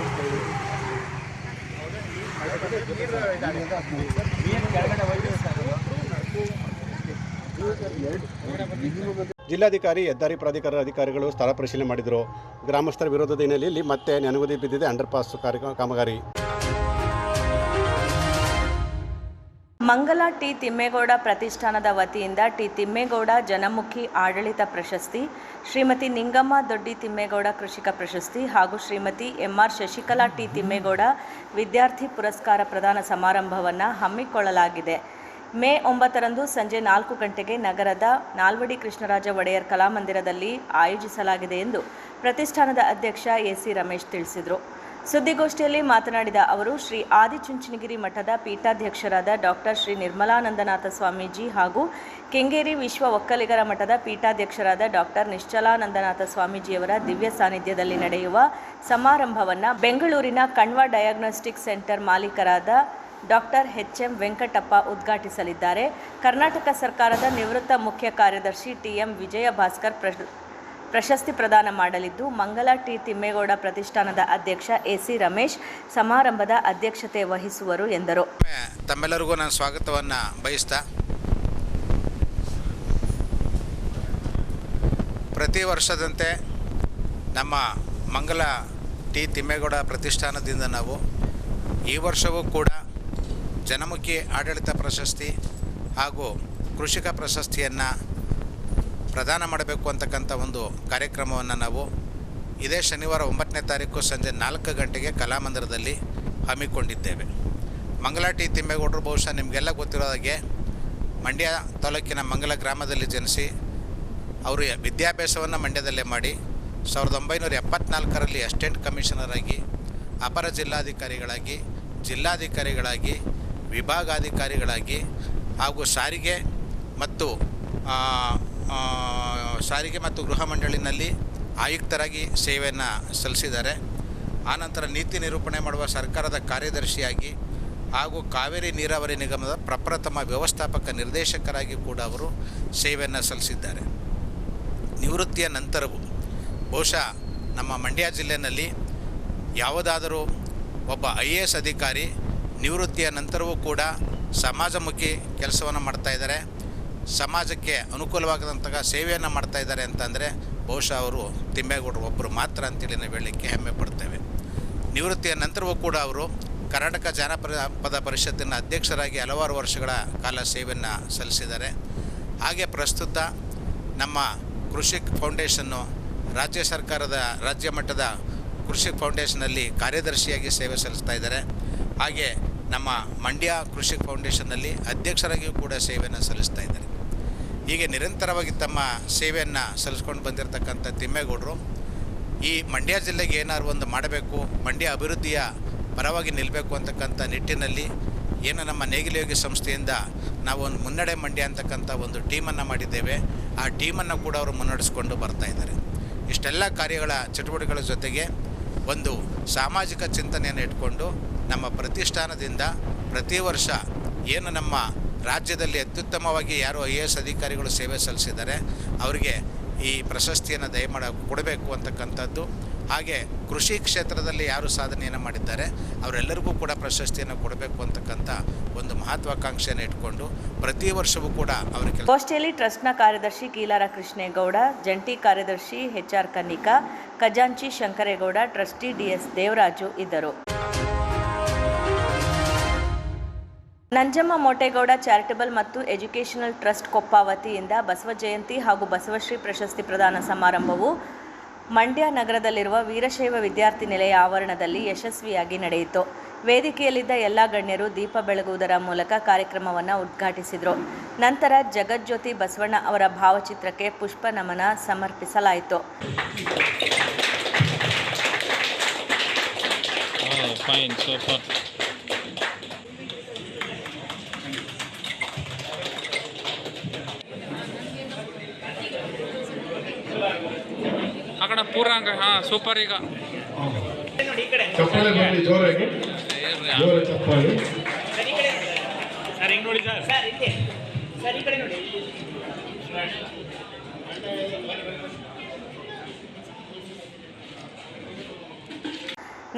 ಜಿಲ್ಲಾಧಿಕಾರಿ ಹೆದ್ದಾರಿ ಪ್ರಾಧಿಕಾರದ ಅಧಿಕಾರಿಗಳು ಸ್ಥಳ ಪರಿಶೀಲನೆ ಮಾಡಿದರು. ಗ್ರಾಮಸ್ಥರ ವಿರೋಧದ ಹಿನ್ನೆಲೆಯಲ್ಲಿ ಮತ್ತೆ ನೆನಗುದಿ ಬಿದ್ದಿದೆ ಅಂಡರ್ಪಾಸ್ ಕಾಮಗಾರಿ. ಮಂಗಲ ಟಿ ತಿಮ್ಮೇಗೌಡ ಪ್ರತಿಷ್ಠಾನದ ವತಿಯಿಂದ ಟಿ ತಿಮ್ಮೇಗೌಡ ಜನಮುಖಿ ಆಡಳಿತ ಪ್ರಶಸ್ತಿ, ಶ್ರೀಮತಿ ನಿಂಗಮ್ಮ ದೊಡ್ಡಿ ತಿಮ್ಮೇಗೌಡ ಕೃಷಿಕ ಪ್ರಶಸ್ತಿ ಹಾಗೂ ಶ್ರೀಮತಿ ಎಂಆರ್ ಶಶಿಕಲಾ ಟಿ ತಿಮ್ಮೇಗೌಡ ವಿದ್ಯಾರ್ಥಿ ಪುರಸ್ಕಾರ ಪ್ರದಾನ ಸಮಾರಂಭವನ್ನು ಹಮ್ಮಿಕೊಳ್ಳಲಾಗಿದೆ. ಮೇ 9ರಂದು ಸಂಜೆ 4 ಗಂಟೆಗೆ ನಗರದ ನಾಲ್ವಡಿ ಕೃಷ್ಣರಾಜ ಒಡೆಯರ್ ಕಲಾಮಂದಿರದಲ್ಲಿ ಆಯೋಜಿಸಲಾಗಿದೆ ಎಂದು ಪ್ರತಿಷ್ಠಾನದ ಅಧ್ಯಕ್ಷ ಎಸಿ ರಮೇಶ್ ತಿಳಿಸಿದರು. ಸುದ್ದಿಗೋಷ್ಠಿಯಲ್ಲಿ ಮಾತನಾಡಿದ ಅವರು, ಶ್ರೀ ಆದಿಚುಂಚನಗಿರಿ ಮಠದ ಪೀಠಾಧ್ಯಕ್ಷರಾದ ಡಾಕ್ಟರ್ ಶ್ರೀ ನಿರ್ಮಲಾನಂದನಾಥ ಸ್ವಾಮೀಜಿ ಹಾಗೂ ಕೆಂಗೇರಿ ವಿಶ್ವ ಒಕ್ಕಲಿಗರ ಮಠದ ಪೀಠಾಧ್ಯಕ್ಷರಾದ ಡಾಕ್ಟರ್ ನಿಶ್ಚಲಾನಂದನಾಥ ಸ್ವಾಮೀಜಿಯವರ ದಿವ್ಯ ಸಾನ್ನಿಧ್ಯದಲ್ಲಿ ನಡೆಯುವ ಸಮಾರಂಭವನ್ನು ಬೆಂಗಳೂರಿನ ಕಣ್ವ ಡಯಾಗ್ನೋಸ್ಟಿಕ್ ಸೆಂಟರ್ ಮಾಲೀಕರಾದ ಡಾಕ್ಟರ್ ಎಚ್.ಎಂ. ವೆಂಕಟಪ್ಪ ಉದ್ಘಾಟಿಸಲಿದ್ದಾರೆ. ಕರ್ನಾಟಕ ಸರ್ಕಾರದ ನಿವೃತ್ತ ಮುಖ್ಯ ಕಾರ್ಯದರ್ಶಿ ಟಿ.ಎಂ. ವಿಜಯ ಭಾಸ್ಕರ್ ಪ್ರಶಸ್ತಿ ಪ್ರದಾನ ಮಾಡಲಿದ್ದು, ಮಂಗಲ ಟಿ ತಿಮ್ಮೇಗೌಡ ಪ್ರತಿಷ್ಠಾನದ ಅಧ್ಯಕ್ಷ ಎಸಿ ರಮೇಶ್ ಸಮಾರಂಭದ ಅಧ್ಯಕ್ಷತೆ ವಹಿಸುವರು ಎಂದರು. ತಮ್ಮೆಲ್ಲರಿಗೂ ನಾನು ಸ್ವಾಗತವನ್ನು ಬಯಸ್ತಾ, ಪ್ರತಿ ವರ್ಷದಂತೆ ನಮ್ಮ ಮಂಗಲ ಟಿ ತಿಮ್ಮೇಗೌಡ ಪ್ರತಿಷ್ಠಾನದಿಂದ ನಾವು ಈ ವರ್ಷವೂ ಕೂಡ ಜನಮುಖಿ ಆಡಳಿತ ಪ್ರಶಸ್ತಿ ಹಾಗೂ ಕೃಷಿಕ ಪ್ರಶಸ್ತಿಯನ್ನು ಪ್ರದಾನ ಮಾಡಬೇಕು ಅಂತಕ್ಕಂಥ ಒಂದು ಕಾರ್ಯಕ್ರಮವನ್ನು ನಾವು ಇದೇ ಶನಿವಾರ 9ನೇ ತಾರೀಕು ಸಂಜೆ 4 ಗಂಟೆಗೆ ಕಲಾಮಂದಿರದಲ್ಲಿ ಹಮ್ಮಿಕೊಂಡಿದ್ದೇವೆ. ಮಂಗಲ ಟಿ ತಿಮ್ಮೇಗೌಡರು ಬಹುಶಃ ನಿಮಗೆಲ್ಲ ಗೊತ್ತಿರೋ ಹಾಗೆ ಮಂಡ್ಯ ತಾಲೂಕಿನ ಮಂಗಲ ಗ್ರಾಮದಲ್ಲಿ ಜನಿಸಿ ಅವರು ವಿದ್ಯಾಭ್ಯಾಸವನ್ನು ಮಂಡ್ಯದಲ್ಲೇ ಮಾಡಿ 1974ರಲ್ಲಿ ಅಸಿಸ್ಟೆಂಟ್ ಕಮಿಷನರ್ ಆಗಿ, ಅಪರ ಜಿಲ್ಲಾಧಿಕಾರಿಗಳಾಗಿ, ಜಿಲ್ಲಾಧಿಕಾರಿಗಳಾಗಿ, ವಿಭಾಗಾಧಿಕಾರಿಗಳಾಗಿ ಹಾಗೂ ಸಾರಿಗೆ ಮತ್ತು ಗೃಹ ಮಂಡಳಿನಲ್ಲಿ ಆಯುಕ್ತರಾಗಿ ಸೇವೆಯನ್ನು ಸಲ್ಲಿಸಿದ್ದಾರೆ. ಆನಂತರ ನೀತಿ ನಿರೂಪಣೆ ಮಾಡುವ ಸರ್ಕಾರದ ಕಾರ್ಯದರ್ಶಿಯಾಗಿ ಹಾಗೂ ಕಾವೇರಿ ನೀರಾವರಿ ನಿಗಮದ ಪ್ರಪ್ರಥಮ ವ್ಯವಸ್ಥಾಪಕ ನಿರ್ದೇಶಕರಾಗಿ ಕೂಡ ಅವರು ಸೇವೆಯನ್ನು ಸಲ್ಲಿಸಿದ್ದಾರೆ. ನಿವೃತ್ತಿಯ ನಂತರವೂ ಬಹುಶಃ ನಮ್ಮ ಮಂಡ್ಯ ಜಿಲ್ಲೆಯಲ್ಲಿ ಯಾವುದಾದರೂ ಒಬ್ಬ IAS ಅಧಿಕಾರಿ ನಿವೃತ್ತಿಯ ನಂತರವೂ ಕೂಡ ಸಮಾಜಮುಖಿ ಕೆಲಸವನ್ನು ಮಾಡ್ತಾಯಿದ್ದಾರೆ, ಸಮಾಜಕ್ಕೆ ಅನುಕೂಲವಾಗದಂತಹ ಸೇವೆಯನ್ನು ಮಾಡ್ತಾಯಿದ್ದಾರೆ ಅಂತಂದರೆ ಬಹುಶಃ ಅವರು ತಿಮ್ಮೇಗೌಡರು ಒಬ್ಬರು ಮಾತ್ರ ಅಂತೇಳಿ ನಾವು ಹೇಳಲಿಕ್ಕೆ ಹೆಮ್ಮೆ ಪಡ್ತೇವೆ. ನಿವೃತ್ತಿಯ ನಂತರವೂ ಕೂಡ ಅವರು ಕರ್ನಾಟಕ ಜಾನಪದ ಪರಿಷತ್ತಿನ ಅಧ್ಯಕ್ಷರಾಗಿ ಹಲವಾರು ವರ್ಷಗಳ ಕಾಲ ಸೇವೆಯನ್ನು ಸಲ್ಲಿಸಿದ್ದಾರೆ. ಹಾಗೆ ಪ್ರಸ್ತುತ ನಮ್ಮ ಕೃಷಿ ಫೌಂಡೇಶನ್ನು ರಾಜ್ಯ ಸರ್ಕಾರದ ರಾಜ್ಯ ಮಟ್ಟದ ಕೃಷಿ ಫೌಂಡೇಶನಲ್ಲಿ ಕಾರ್ಯದರ್ಶಿಯಾಗಿ ಸೇವೆ ಸಲ್ಲಿಸ್ತಾ ಇದ್ದಾರೆ. ಹಾಗೆ ನಮ್ಮ ಮಂಡ್ಯ ಕೃಷಿ ಫೌಂಡೇಶನ್ನಲ್ಲಿ ಅಧ್ಯಕ್ಷರಾಗಿಯೂ ಕೂಡ ಸೇವೆಯನ್ನು ಸಲ್ಲಿಸ್ತಾ ಇದ್ದಾರೆ. ಹೀಗೆ ನಿರಂತರವಾಗಿ ತಮ್ಮ ಸೇವೆಯನ್ನು ಸಲ್ಲಿಸ್ಕೊಂಡು ಬಂದಿರತಕ್ಕಂಥ ತಿಮ್ಮೇಗೌಡರು ಈ ಮಂಡ್ಯ ಜಿಲ್ಲೆಗೆ ಏನಾದ್ರು ಒಂದು ಮಾಡಬೇಕು, ಮಂಡ್ಯ ಅಭಿವೃದ್ಧಿಯ ಪರವಾಗಿ ನಿಲ್ಲಬೇಕು ಅಂತಕ್ಕಂಥ ನಿಟ್ಟಿನಲ್ಲಿ ಏನು ನಮ್ಮ ನೇಗಿಲಯೋಗಿ ಸಂಸ್ಥೆಯಿಂದ ನಾವು ಒಂದು ಮುನ್ನಡೆ ಮಂಡ್ಯ ಅಂತಕ್ಕಂಥ ಒಂದು ಟೀಮನ್ನು ಮಾಡಿದ್ದೇವೆ. ಆ ಟೀಮನ್ನು ಕೂಡ ಅವರು ಮುನ್ನಡೆಸ್ಕೊಂಡು ಬರ್ತಾಯಿದ್ದಾರೆ. ಇಷ್ಟೆಲ್ಲ ಕಾರ್ಯಗಳ ಚಟುವಟಿಕೆಗಳ ಜೊತೆಗೆ ಒಂದು ಸಾಮಾಜಿಕ ಚಿಂತನೆಯನ್ನು ಇಟ್ಕೊಂಡು ನಮ್ಮ ಪ್ರತಿಷ್ಠಾನದಿಂದ ಪ್ರತಿ ವರ್ಷ ಏನು ನಮ್ಮ ರಾಜ್ಯದಲ್ಲಿ ಅತ್ಯುತ್ತಮವಾಗಿ ಯಾರು IAS ಅಧಿಕಾರಿಗಳು ಸೇವೆ ಸಲ್ಲಿಸಿದ್ದಾರೆ ಅವರಿಗೆ ಈ ಪ್ರಶಸ್ತಿಯನ್ನು ಕೊಡಬೇಕು ಅಂತಕ್ಕಂಥದ್ದು. ಹಾಗೆ ಕೃಷಿ ಕ್ಷೇತ್ರದಲ್ಲಿ ಯಾರು ಸಾಧನೆಯನ್ನು ಮಾಡಿದ್ದಾರೆ ಅವರೆಲ್ಲರಿಗೂ ಕೂಡ ಪ್ರಶಸ್ತಿಯನ್ನು ಕೊಡಬೇಕು ಅಂತಕ್ಕಂಥ ಒಂದು ಮಹತ್ವಾಕಾಂಕ್ಷೆಯನ್ನು ಇಟ್ಕೊಂಡು ಪ್ರತಿ ವರ್ಷವೂ ಕೂಡ ಅವರಿಗೆ. ಗೋಷ್ಠಿಯಲ್ಲಿ ಟ್ರಸ್ಟ್ನ ಕಾರ್ಯದರ್ಶಿ ಕೀಲಾರ ಕೃಷ್ಣೇಗೌಡ, ಜಂಟಿ ಕಾರ್ಯದರ್ಶಿ HR ಕನ್ನಿಕಾ, ಖಜಾಂಚಿ ಶಂಕರೇಗೌಡ, ಟ್ರಸ್ಟಿ DS ದೇವರಾಜು ಇದ್ದರು. ನಂಜಮ್ಮ ಮೋಟೇಗೌಡ ಚಾರಿಟಬಲ್ ಮತ್ತು ಎಜುಕೇಷನಲ್ ಟ್ರಸ್ಟ್ ಕೊಪ್ಪ ವತಿಯಿಂದ ಬಸವ ಜಯಂತಿ ಹಾಗೂ ಬಸವಶ್ರೀ ಪ್ರಶಸ್ತಿ ಪ್ರದಾನ ಸಮಾರಂಭವು ಮಂಡ್ಯ ನಗರದಲ್ಲಿರುವ ವೀರಶೈವ ವಿದ್ಯಾರ್ಥಿ ನಿಲಯ ಆವರಣದಲ್ಲಿ ಯಶಸ್ವಿಯಾಗಿ ನಡೆಯಿತು. ವೇದಿಕೆಯಲ್ಲಿದ್ದ ಎಲ್ಲ ಗಣ್ಯರು ದೀಪ ಬೆಳಗುವುದರ ಮೂಲಕ ಕಾರ್ಯಕ್ರಮವನ್ನು ಉದ್ಘಾಟಿಸಿದರು. ನಂತರ ಜಗಜ್ಯೋತಿ ಬಸವಣ್ಣ ಅವರ ಭಾವಚಿತ್ರಕ್ಕೆ ಪುಷ್ಪ ನಮನ ಸಮರ್ಪಿಸಲಾಯಿತು. ಅಕಡೆ ಪೂರಾಂಗ ಸೂಪರ್. ಈಗ ಚಪ್ಪಾಳೆ ಬರಲಿ ಜೋರಾಗಿ, ಜೋರ ಚಪ್ಪಾಳೆ. ಸರ್ ಹಿಂಗೆ ನೋಡಿ ಸರ್. ಸರ್ ಈ ಕಡೆ ನೋಡಿ.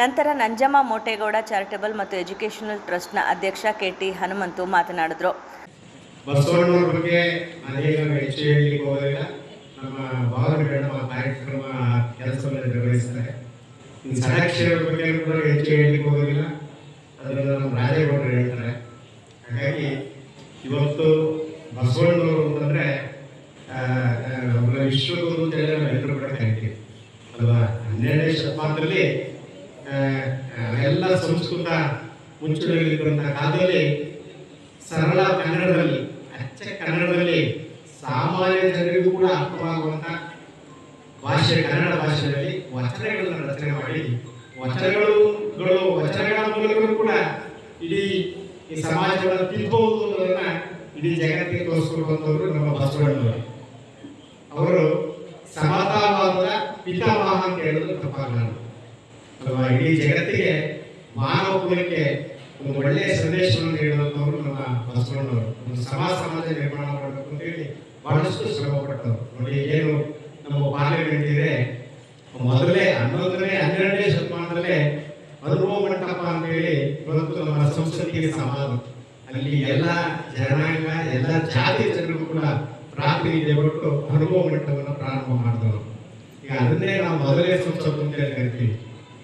ನಂತರ ನಂಜಮ್ಮ ಮೋಟೇಗೌಡ ಚಾರಿಟಬಲ್ ಮತ್ತು ಎಜುಕೇಷನಲ್ ಟ್ರಸ್ಟ್ನ ಅಧ್ಯಕ್ಷ KT ಹನುಮಂತು ಮಾತನಾಡಿದರು. ಬಸವಣ್ಣವ್ರ ಬಗ್ಗೆ ಅನೇಕ ಹೆಚ್ಚು ಹೇಳಲಿಕ್ಕೆ ಹೋದಾಗ ನಮ್ಮ ಭಾವನೆಗಳು ನಮ್ಮ ಕಾರ್ಯಕ್ರಮ ಕೆಲಸವನ್ನು ನಿರ್ವಹಿಸ್ತಾರೆ. ಇನ್ನು ಸದಾಕ್ಷರ ಬಗ್ಗೆ ಕೂಡ ಹೆಚ್ಚು ಹೇಳಲಿಕ್ಕೆ ಹೋಗೋದಿಲ್ಲ, ಅದನ್ನು ನಮ್ಮ ರಾಜೇಗೌಡರು ಹೇಳ್ತಾರೆ. ಹಾಗಾಗಿ ಇವತ್ತು ಬಸವಣ್ಣವರು ಅಂತಂದರೆ ವಿಶ್ವಗುರು ಅಂತ ಹೇಳಿ ನಾವು ಎಲ್ಲರೂ ಕೂಡ ಕರಿತೀವಿ ಅಲ್ವಾ. 12ನೇ ಶತಮಾನದಲ್ಲಿ ಎಲ್ಲ ಸಂಸ್ಕೃತ ಮುಂಚೂಣಿಯಲ್ಲಿದ್ದಂಥ ಕಾಲದಲ್ಲಿ ಸರಳ ಕನ್ನಡದಲ್ಲಿ, ಅಚ್ಚ ಕನ್ನಡದಲ್ಲಿ ಸಾಮಾನ್ಯ ಜನರಿಗೂ ಕೂಡ ಅರ್ಥವಾಗುವಂಥ ಭಾಷೆ, ಕನ್ನಡ ಭಾಷೆಯಲ್ಲಿ ವಚನಗಳನ್ನು ರಚನೆ ಮಾಡಿ ವಚನಗಳ ಮೂಲಕವೂ ಕೂಡ ಇಡೀ ಈ ಸಮಾಜವನ್ನು ತಿದ್ದಬಹುದು ಅನ್ನೋದನ್ನ ಇಡೀ ಜಗತ್ತಿಗೆ ತೋರಿಸ್ಕೊಡುವಂಥವ್ರು ನಮ್ಮ ಬಸವಣ್ಣವರು. ಅವರು ಸಮತಾವಾದದ ಪಿತಾಮಹ ಅಂತ ಹೇಳಿದ್ರು ತಪ್ಪಾಗಲಾರದು ಅಲ್ವಾ. ಇಡೀ ಜಗತ್ತಿಗೆ ಮಾನವ ಕುಲಕ್ಕೆ ಒಂದು ಒಳ್ಳೆಯ ಸಂದೇಶವನ್ನು ನೀಡುವಂಥವ್ರು ನಮ್ಮ ಬಸವಣ್ಣವರು. ಒಂದು ಸಮಾಜ ನಿರ್ಮಾಣ ಮಾಡಬೇಕು ಅಂತೇಳಿ ಬಹಳಷ್ಟು ಶ್ರಮ ಪಟ್ಟವರು. ನೋಡಿ, ಏನು ನಮ್ಮ ಪಾರ್ಲಿಮೆಂಟ್ ಇದೆ, ಮೊದಲೇ 12ನೇ ಶತಮಾನದಲ್ಲೇ ಅನುಭವ ಮಂಟಪ ಅಂತೇಳಿ ಇವತ್ತು ನಮ್ಮ ಸಂಸ್ಕೃತಿಗೆ ಸಮಾನ. ಅಲ್ಲಿ ಎಲ್ಲ ಜನಾಂಗ, ಎಲ್ಲ ಜಾತಿ ಜನರು ಕೂಡ ಪ್ರಾತಿನಿಧ್ಯ ಕೊಟ್ಟು ಅನುಭವ ಮಂಟಪವನ್ನು ಪ್ರಾರಂಭ ಮಾಡಿದವರು. ಈಗ ಅದನ್ನೇ ನಾವು ಮೊದಲನೇ ಸಂಸತ್ತು ಅಂತ ಕರಿತೀವಿ.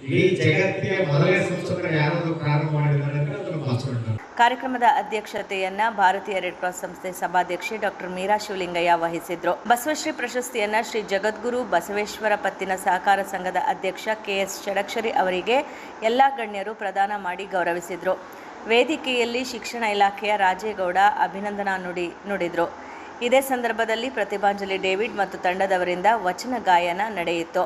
ಇಡೀ ಜಗತ್ತಿಗೆ ಮೊದಲನೇ ಸಂಸತ್ತನ್ನು ಯಾರಾದರೂ ಪ್ರಾರಂಭ ಮಾಡಿದ್ದಾರೆ ಅಂದ್ರೆ ಅದು ಬಸವಣ್ಣ. ಕಾರ್ಯಕ್ರಮದ ಅಧ್ಯಕ್ಷತೆಯನ್ನ ಭಾರತೀಯ ರೆಡ್ ಕ್ರಾಸ್ ಸಂಸ್ಥೆ ಸಭಾಧ್ಯಕ್ಷೆ ಡಾಕ್ಟರ್ ಮೀರಾ ಶಿವಲಿಂಗಯ್ಯ ವಹಿಸಿದ್ರು. ಬಸವಶ್ರೀ ಪ್ರಶಸ್ತಿಯನ್ನ ಶ್ರೀ ಜಗದ್ಗುರು ಬಸವೇಶ್ವರ ಪತ್ತಿನ ಸಹಕಾರ ಸಂಘದ ಅಧ್ಯಕ್ಷ KS ಷಡಕ್ಷರಿ ಅವರಿಗೆ ಎಲ್ಲ ಗಣ್ಯರು ಪ್ರದಾನ ಮಾಡಿ ಗೌರವಿಸಿದ್ರು. ವೇದಿಕೆಯಲ್ಲಿ ಶಿಕ್ಷಣ ಇಲಾಖೆಯ ರಾಜೇಗೌಡ ಅಭಿನಂದನಾ ನುಡಿದ್ರು. ಇದೇ ಸಂದರ್ಭದಲ್ಲಿ ಪ್ರತಿಭಾಂಜಲಿ ಡೇವಿಡ್ ಮತ್ತು ತಂಡದವರಿಂದ ವಚನ ಗಾಯನ ನಡೆಯಿತು.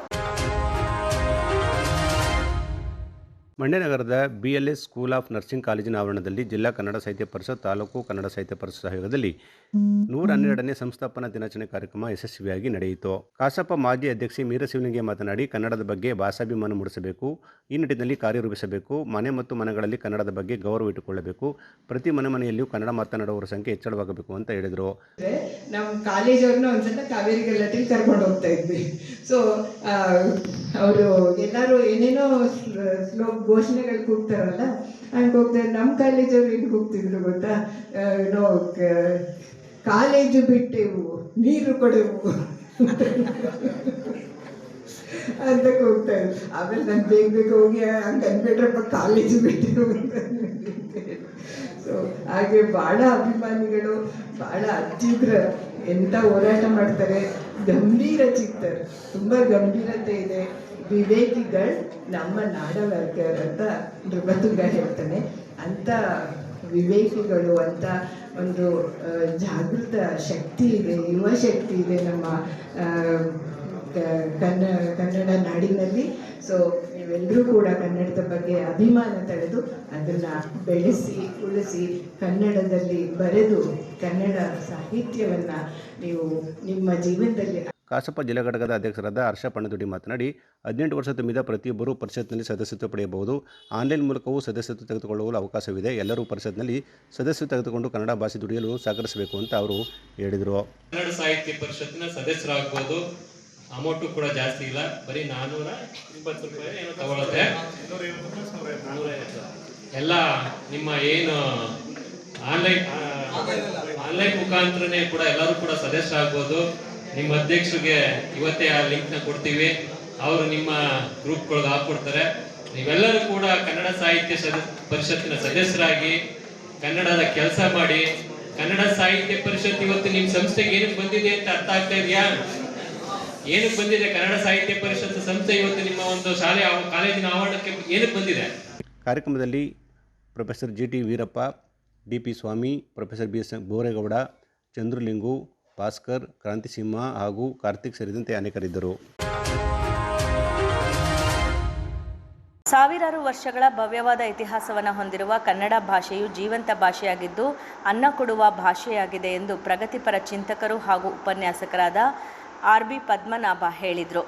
ಮಂಡ್ಯ ನಗರದ BLS ಸ್ಕೂಲ್ ಆಫ್ ನರ್ಸಿಂಗ್ ಕಾಲೇಜಿನ ಆವರಣದಲ್ಲಿ ಜಿಲ್ಲಾ ಕನ್ನಡ ಸಾಹಿತ್ಯ ಪರಿಷತ್, ತಾಲೂಕು ಕನ್ನಡ ಸಾಹಿತ್ಯ ಪರಿಷತ್ ಸಹಯೋಗದಲ್ಲಿ 112ನೇ ಸಂಸ್ಥಾಪನಾ ದಿನಾಚರಣೆ ಕಾರ್ಯಕ್ರಮ ಯಶಸ್ವಿಯಾಗಿ ನಡೆಯಿತು. ಕಸಾಪ ಮಾಜಿ ಅಧ್ಯಕ್ಷೆ ಮೀರಾ ಶಿವಲಿಂಗಯ್ಯ ಮಾತನಾಡಿ, ಕನ್ನಡದ ಬಗ್ಗೆ ಭಾಷಾಭಿಮಾನ ಮೂಡಿಸಬೇಕು, ಈ ನಿಟ್ಟಿನಲ್ಲಿ ಕಾರ್ಯರೂಪಿಸಬೇಕು, ಮನೆ ಮತ್ತು ಮನೆಗಳಲ್ಲಿ ಕನ್ನಡದ ಬಗ್ಗೆ ಗೌರವ ಇಟ್ಟುಕೊಳ್ಳಬೇಕು, ಪ್ರತಿ ಮನೆಯಲ್ಲಿಯೂ ಕನ್ನಡ ಮಾತನಾಡುವವರ ಸಂಖ್ಯೆ ಹೆಚ್ಚಳವಾಗಬೇಕು ಅಂತ ಹೇಳಿದರು. ನಮ್ಮ ಕಾಲೇಜವ್ರನ್ನ ಒಂದ್ಸಲ ಕಾವೇರಿ ಗಲಾಟೆಗೆ ಕರ್ಕೊಂಡು ಹೋಗ್ತಾ ಇದ್ವಿ. ಸೊ ಅವರು ಎಲ್ಲರೂ ಏನೇನೋ ಘೋಷಣೆಗಳು ಕೂಗ್ತಾರಲ್ಲ, ಹಂಗೆ ಹೋಗ್ತಾರೆ. ನಮ್ಮ ಕಾಲೇಜವ್ರು ಏನು ಕೂಗ್ತಿದ್ರು ಗೊತ್ತಾ, ಕಾಲೇಜು ಬಿಟ್ಟೆವು, ನೀರು ಕೊಡೆವು ಅಂತ ಕೂಗ್ತಾರೆ. ಆಮೇಲೆ ನಾನು ಬೇಗ ಹೋಗಿ ಹಂಗೆ ಅನ್ಬೇಡ್ರಪ್ಪ, ಕಾಲೇಜು ಬಿಟ್ಟೆವು ಅಂತ. ಸೊ ಹಾಗೆ ಭಾಳ ಅಭಿಮಾನಿಗಳು, ಭಾಳ ಅಜ್ಜಿದ್ರ ಎಂಥ ಹೋರಾಟ ಮಾಡ್ತಾರೆ. ಗಂಭೀರ ಚಿತ್ತರು, ತುಂಬ ಗಂಭೀರತೆ ಇದೆ. ವಿವೇಕಿಗಳು ನಮ್ಮ ನಾಡವರ್ಗರ್ ಅಂತ ನೃಪತುಂಗ ಹೇಳ್ತಾನೆ. ಅಂಥ ವಿವೇಕಿಗಳು, ಅಂತ ಒಂದು ಜಾಗೃತ ಶಕ್ತಿ ಇದೆ, ಯುವ ಶಕ್ತಿ ಇದೆ ನಮ್ಮ ಕನ್ನಡ ನಾಡಿನಲ್ಲಿ. ಸೊ ನೀವೆಲ್ಲರೂ ಕೂಡ ಕನ್ನಡದ ಬಗ್ಗೆ ಅಭಿಮಾನ ತಳೆದು ಅದನ್ನು ಬೆಳೆಸಿ ಉಳಿಸಿ ಕನ್ನಡದಲ್ಲಿ ಬರೆದು ಕನ್ನಡ ಸಾಹಿತ್ಯವನ್ನು ನೀವು ನಿಮ್ಮ ಜೀವನದಲ್ಲಿ. ಕಸಾಪ ಜಿಲ್ಲಾ ಘಟಕದ ಅಧ್ಯಕ್ಷರಾದ ಹರ್ಷ ಪಣ್ಣದೊಡ್ಡಿ ಮಾತನಾಡಿ, 18 ವರ್ಷ ತುಂಬಿದ ಪ್ರತಿಯೊಬ್ಬರೂ ಪರಿಷತ್ನಲ್ಲಿ ಸದಸ್ಯತ್ವ ಪಡೆಯಬಹುದು. ಆನ್ಲೈನ್ ಮೂಲಕವೂ ಸದಸ್ಯತ್ವ ತೆಗೆದುಕೊಳ್ಳಲು ಅವಕಾಶವಿದೆ. ಎಲ್ಲರೂ ಪರಿಷತ್ನಲ್ಲಿ ಸದಸ್ಯತ್ವ ತೆಗೆದುಕೊಂಡು ಕನ್ನಡ ಭಾಷೆ ದುಡಿಯಲು ಸಹಕರಿಸಬೇಕು ಅಂತ ಅವರು ಹೇಳಿದರು. ಕನ್ನಡ ಸಾಹಿತ್ಯ ಪರಿಷತ್ನ ಸದಸ್ಯರಾಗ್ಬೋದು. ಅಮೌಂಟು ಕೂಡ ಜಾಸ್ತಿ ಇಲ್ಲ, ಬರೀ 420 ರೂಪಾಯಿ ಏನೋ ತಗೊಳುತ್ತೆ. ಎಲ್ಲ ನಿಮ್ಮ ಏನು ಆನ್ಲೈನ್ ಮುಖಾಂತರನೇ ಕೂಡ ಎಲ್ಲರೂ ಕೂಡ ಸದಸ್ಯರಾಗ್ಬೋದು. ನಿಮ್ಮ ಅಧ್ಯಕ್ಷರಿಗೆ ಇವತ್ತೇ ಆ ಲಿಂಕ್ನ ಕೊಡ್ತೀವಿ, ಅವರು ನಿಮ್ಮ ಗ್ರೂಪ್ಗಳಿಗೆ ಹಾಕ್ಕೊಡ್ತಾರೆ. ನೀವೆಲ್ಲರೂ ಕೂಡ ಕನ್ನಡ ಸಾಹಿತ್ಯ ಪರಿಷತ್ತಿನ ಸದಸ್ಯರಾಗಿ ಕನ್ನಡದ ಕೆಲಸ ಮಾಡಿ. ಕನ್ನಡ ಸಾಹಿತ್ಯ ಪರಿಷತ್ ಇವತ್ತು ನಿಮ್ಮ ಸಂಸ್ಥೆಗೆ ಏನಕ್ಕೆ ಬಂದಿದೆ ಅಂತ ಅರ್ಥ ಆಗ್ತಾ ಇದೆಯಾ? ಏನಕ್ಕೆ ಬಂದಿದೆ ಕನ್ನಡ ಸಾಹಿತ್ಯ ಪರಿಷತ್ ಸಂಸ್ಥೆ ಇವತ್ತು ನಿಮ್ಮ ಒಂದು ಶಾಲೆ ಕಾಲೇಜಿನ ಆವರಣಕ್ಕೆ ಏನಕ್ಕೆ ಬಂದಿದೆ? ಕಾರ್ಯಕ್ರಮದಲ್ಲಿ ಪ್ರೊಫೆಸರ್ GT ವೀರಪ್ಪ, DP ಸ್ವಾಮಿ, ಪ್ರೊಫೆಸರ್ BS ಬೋರೇಗೌಡ, ಚಂದ್ರಲಿಂಗು, ಭಾಸ್ಕರ್, ಕ್ರಾಂತಿಸಿಂಹ ಹಾಗೂ ಕಾರ್ತಿಕ್ ಸೇರಿದಂತೆ ಅನೇಕರಿದ್ದರು. ಸಾವಿರಾರು ವರ್ಷಗಳ ಭವ್ಯವಾದ ಇತಿಹಾಸವನ್ನು ಹೊಂದಿರುವ ಕನ್ನಡ ಭಾಷೆಯು ಜೀವಂತ ಭಾಷೆಯಾಗಿದ್ದು ಅನ್ನ ಕೊಡುವ ಭಾಷೆಯಾಗಿದೆ ಎಂದು ಪ್ರಗತಿಪರ ಚಿಂತಕರು ಹಾಗೂ ಉಪನ್ಯಾಸಕರಾದ RB ಪದ್ಮನಾಭ ಹೇಳಿದರು.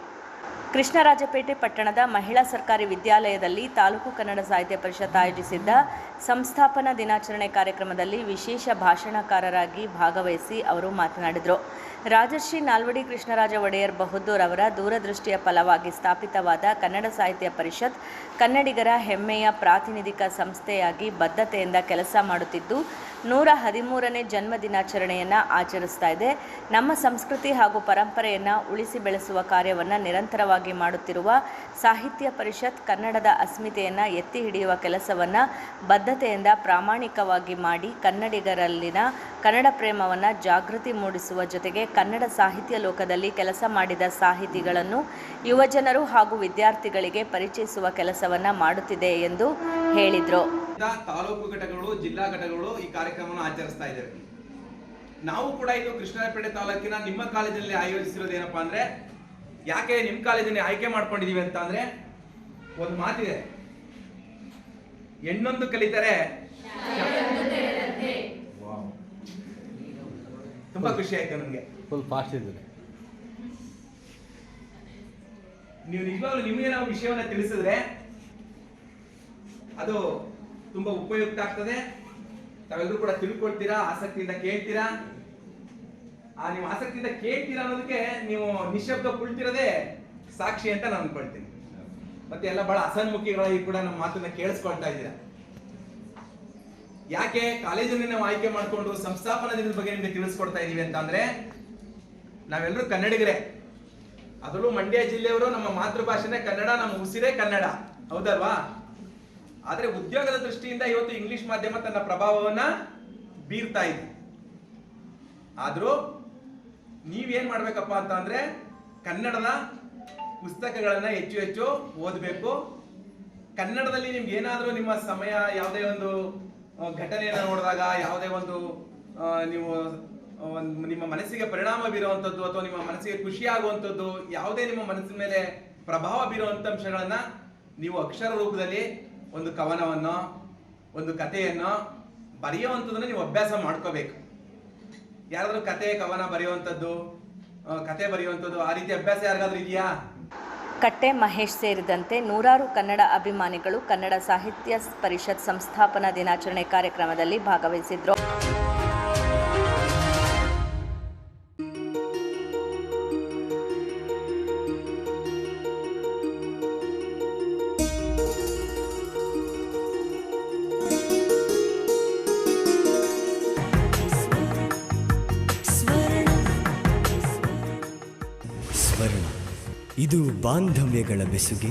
ಕೃಷ್ಣರಾಜಪೇಟೆ ಪಟ್ಟಣದ ಮಹಿಳಾ ಸರ್ಕಾರಿ ವಿದ್ಯಾಲಯದಲ್ಲಿ ತಾಲೂಕು ಕನ್ನಡ ಸಾಹಿತ್ಯ ಪರಿಷತ್ ಆಯೋಜಿಸಿದ್ದ ಸಂಸ್ಥಾಪನಾ ದಿನಾಚರಣೆ ಕಾರ್ಯಕ್ರಮದಲ್ಲಿ ವಿಶೇಷ ಭಾಷಣಕಾರರಾಗಿ ಭಾಗವಹಿಸಿ ಅವರು ಮಾತನಾಡಿದರು. ರಾಜರ್ಷಿ ನಾಲ್ವಡಿ ಕೃಷ್ಣರಾಜ ಒಡೆಯರ್ ಬಹದ್ದೂರ್ ಅವರ ದೂರದೃಷ್ಟಿಯ ಫಲವಾಗಿ ಸ್ಥಾಪಿತವಾದ ಕನ್ನಡ ಸಾಹಿತ್ಯ ಪರಿಷತ್ ಕನ್ನಡಿಗರ ಹೆಮ್ಮೆಯ ಪ್ರಾತಿನಿಧಿಕ ಸಂಸ್ಥೆಯಾಗಿ ಬದ್ಧತೆಯಿಂದ ಕೆಲಸ ಮಾಡುತ್ತಿದ್ದು 113ನೇ ಜನ್ಮ ದಿನಾಚರಣೆಯನ್ನು ಆಚರಿಸ್ತಾ ಇದೆ. ನಮ್ಮ ಸಂಸ್ಕೃತಿ ಹಾಗೂ ಪರಂಪರೆಯನ್ನು ಉಳಿಸಿ ಬೆಳೆಸುವ ಕಾರ್ಯವನ್ನು ನಿರಂತರವಾಗಿ ಮಾಡುತ್ತಿರುವ ಸಾಹಿತ್ಯ ಪರಿಷತ್ ಕನ್ನಡದ ಅಸ್ಮಿತೆಯನ್ನು ಎತ್ತಿ ಹಿಡಿಯುವ ಕೆಲಸವನ್ನು ಬದ್ಧತೆಯಿಂದ ಪ್ರಾಮಾಣಿಕವಾಗಿ ಮಾಡಿ ಕನ್ನಡಿಗರಲ್ಲಿನ ಕನ್ನಡ ಪ್ರೇಮವನ್ನು ಜಾಗೃತಿ ಮೂಡಿಸುವ ಜೊತೆಗೆ ಕನ್ನಡ ಸಾಹಿತ್ಯ ಲೋಕದಲ್ಲಿ ಕೆಲಸ ಮಾಡಿದ ಸಾಹಿತಿಗಳನ್ನು ಯುವಜನರು ಹಾಗೂ ವಿದ್ಯಾರ್ಥಿಗಳಿಗೆ ಪರಿಚಯಿಸುವ ಕೆಲಸವನ್ನು ಮಾಡುತ್ತಿದೆ ಎಂದು ಹೇಳಿದರು. ತಾಲೂಕು ಘಟಕಗಳು, ಜಿಲ್ಲಾ ಘಟಕಗಳು ಈ ಕಾರ್ಯಕ್ರಮವನ್ನು ಆಚರಿಸ್ತಾ ಇದ್ದೇವೆ. ನಾವು ಕೂಡ ಇದು ಕೃಷ್ಣರಾಜಪೇಟೆ ತಾಲೂಕಿನ ನಿಮ್ಮ ಕಾಲೇಜಿನಲ್ಲಿ ಆಯೋಜಿಸಿರೋದು ಏನಪ್ಪಾ ಅಂದ್ರೆ, ಯಾಕೆ ನಿಮ್ಮ ಕಾಲೇಜನ್ನು ಆಯ್ಕೆ ಮಾಡ್ಕೊಂಡಿದೀವಿ ಅಂತ ಅಂದ್ರೆ, ಒಂದು ಮಾತಿದೆ, ಹೆಣ್ಣೊಂದು ಕಲಿತರೆ ತುಂಬಾ ಖುಷಿ ಆಯ್ತು ನನಗೆ. ಫುಲ್ ಫಾಸ್ಟ್ ಇದ್ದಾರೆ ನೀವು. ನಿಜವಾಗ್ಲೂ ನಿಮಗೆ ನಾವು ವಿಷಯವನ್ನ ತಿಳಿಸಿದ್ರೆ ಅದು ತುಂಬಾ ಉಪಯುಕ್ತ ಆಗ್ತದೆ. ತಾವೆಲ್ಲರೂ ಕೂಡ ತಿಳ್ಕೊಳ್ತೀರಾ, ಆಸಕ್ತಿಯಿಂದ ಕೇಳ್ತೀರಾ. ನೀವು ಆಸಕ್ತಿಯಿಂದ ಕೇಳ್ತೀರಾ ಅನ್ನೋದಕ್ಕೆ ನೀವು ನಿಶಬ್ದ ಕುಳಿತಿರೋದೇ ಸಾಕ್ಷಿ ಅಂತ ನಾನು ಅನ್ಕೊಳ್ತೀನಿ. ಮತ್ತೆ ಎಲ್ಲ ಬಹಳ ಅಸನ್ಮುಖಿಗಳಾಗಿ ಕೂಡ ನಮ್ಮ ಮಾತನ್ನ ಕೇಳಿಸ್ಕೊಳ್ತಾ ಇದ್ದೀರಾ. ಯಾಕೆ ಕಾಲೇಜನ್ನು ನಾವು ಆಯ್ಕೆ ಮಾಡಿಕೊಂಡು ಸಂಸ್ಥಾಪನಾ ದಿನದ ಬಗ್ಗೆ ನಿಮಗೆ ತಿಳಿಸ್ಕೊಡ್ತಾ ಇದೀವಿ ಅಂತ ಅಂದ್ರೆ, ನಾವೆಲ್ಲರೂ ಕನ್ನಡಿಗರೇ, ಅದರಲ್ಲೂ ಮಂಡ್ಯ ಜಿಲ್ಲೆಯವರು. ನಮ್ಮ ಮಾತೃಭಾಷೆನೇ ಕನ್ನಡ, ನಮ್ಮ ಉಸಿರೇ ಕನ್ನಡ, ಹೌದಲ್ವಾ? ಆದ್ರೆ ಉದ್ಯೋಗದ ದೃಷ್ಟಿಯಿಂದ ಇವತ್ತು ಇಂಗ್ಲಿಷ್ ಮಾಧ್ಯಮ ತನ್ನ ಪ್ರಭಾವವನ್ನ ಬೀರ್ತಾ ಇದೆ. ಆದ್ರೂ ನೀವೇನ್ ಮಾಡ್ಬೇಕಪ್ಪ ಅಂತ ಅಂದ್ರೆ, ಕನ್ನಡದ ಪುಸ್ತಕಗಳನ್ನ ಹೆಚ್ಚು ಹೆಚ್ಚು ಓದಬೇಕು. ಕನ್ನಡದಲ್ಲಿ ನಿಮ್ಗೆ ಏನಾದ್ರೂ ನಿಮ್ಮ ಸಮಯ, ಯಾವುದೇ ಒಂದು ಘಟನೆಯನ್ನ ನೋಡಿದಾಗ, ಯಾವುದೇ ಒಂದು ನೀವು ನಿಮ್ಮ ಮನಸ್ಸಿಗೆ ಪರಿಣಾಮ ಬೀರುವಂಥದ್ದು ಅಥವಾ ನಿಮ್ಮ ಮನಸ್ಸಿಗೆ ಖುಷಿ ಆಗುವಂಥದ್ದು, ಯಾವುದೇ ನಿಮ್ಮ ಮನಸ್ಸಿನ ಮೇಲೆ ಪ್ರಭಾವ ಬೀರುವಂಥ ಅಂಶಗಳನ್ನ ನೀವು ಅಕ್ಷರ ರೂಪದಲ್ಲಿ ಒಂದು ಕವನವನ್ನು, ಒಂದು ಕಥೆಯನ್ನು ಬರೆಯುವಂಥದ್ದನ್ನ ನೀವು ಅಭ್ಯಾಸ ಮಾಡ್ಕೋಬೇಕು. ಯಾರಾದ್ರೂ ಕತೆ, ಕವನ ಬರೆಯುವಂಥದ್ದು, ಕತೆ ಬರೆಯುವಂಥದ್ದು, ಆ ರೀತಿ ಅಭ್ಯಾಸ ಯಾರಿಗಾದ್ರೂ ಇದೆಯಾ? ಕಟ್ಟೆ ಮಹೇಶ್ ಸೇರಿದಂತೆ ನೂರಾರು ಕನ್ನಡ ಅಭಿಮಾನಿಗಳು ಕನ್ನಡ ಸಾಹಿತ್ಯ ಪರಿಷತ್ ಸಂಸ್ಥಾಪನಾ ದಿನಾಚರಣೆ ಕಾರ್ಯಕ್ರಮದಲ್ಲಿ ಭಾಗವಹಿಸಿದ್ರು. ಇದು ಬಾಂಧವ್ಯಗಳ ಬೆಸುಗೆ,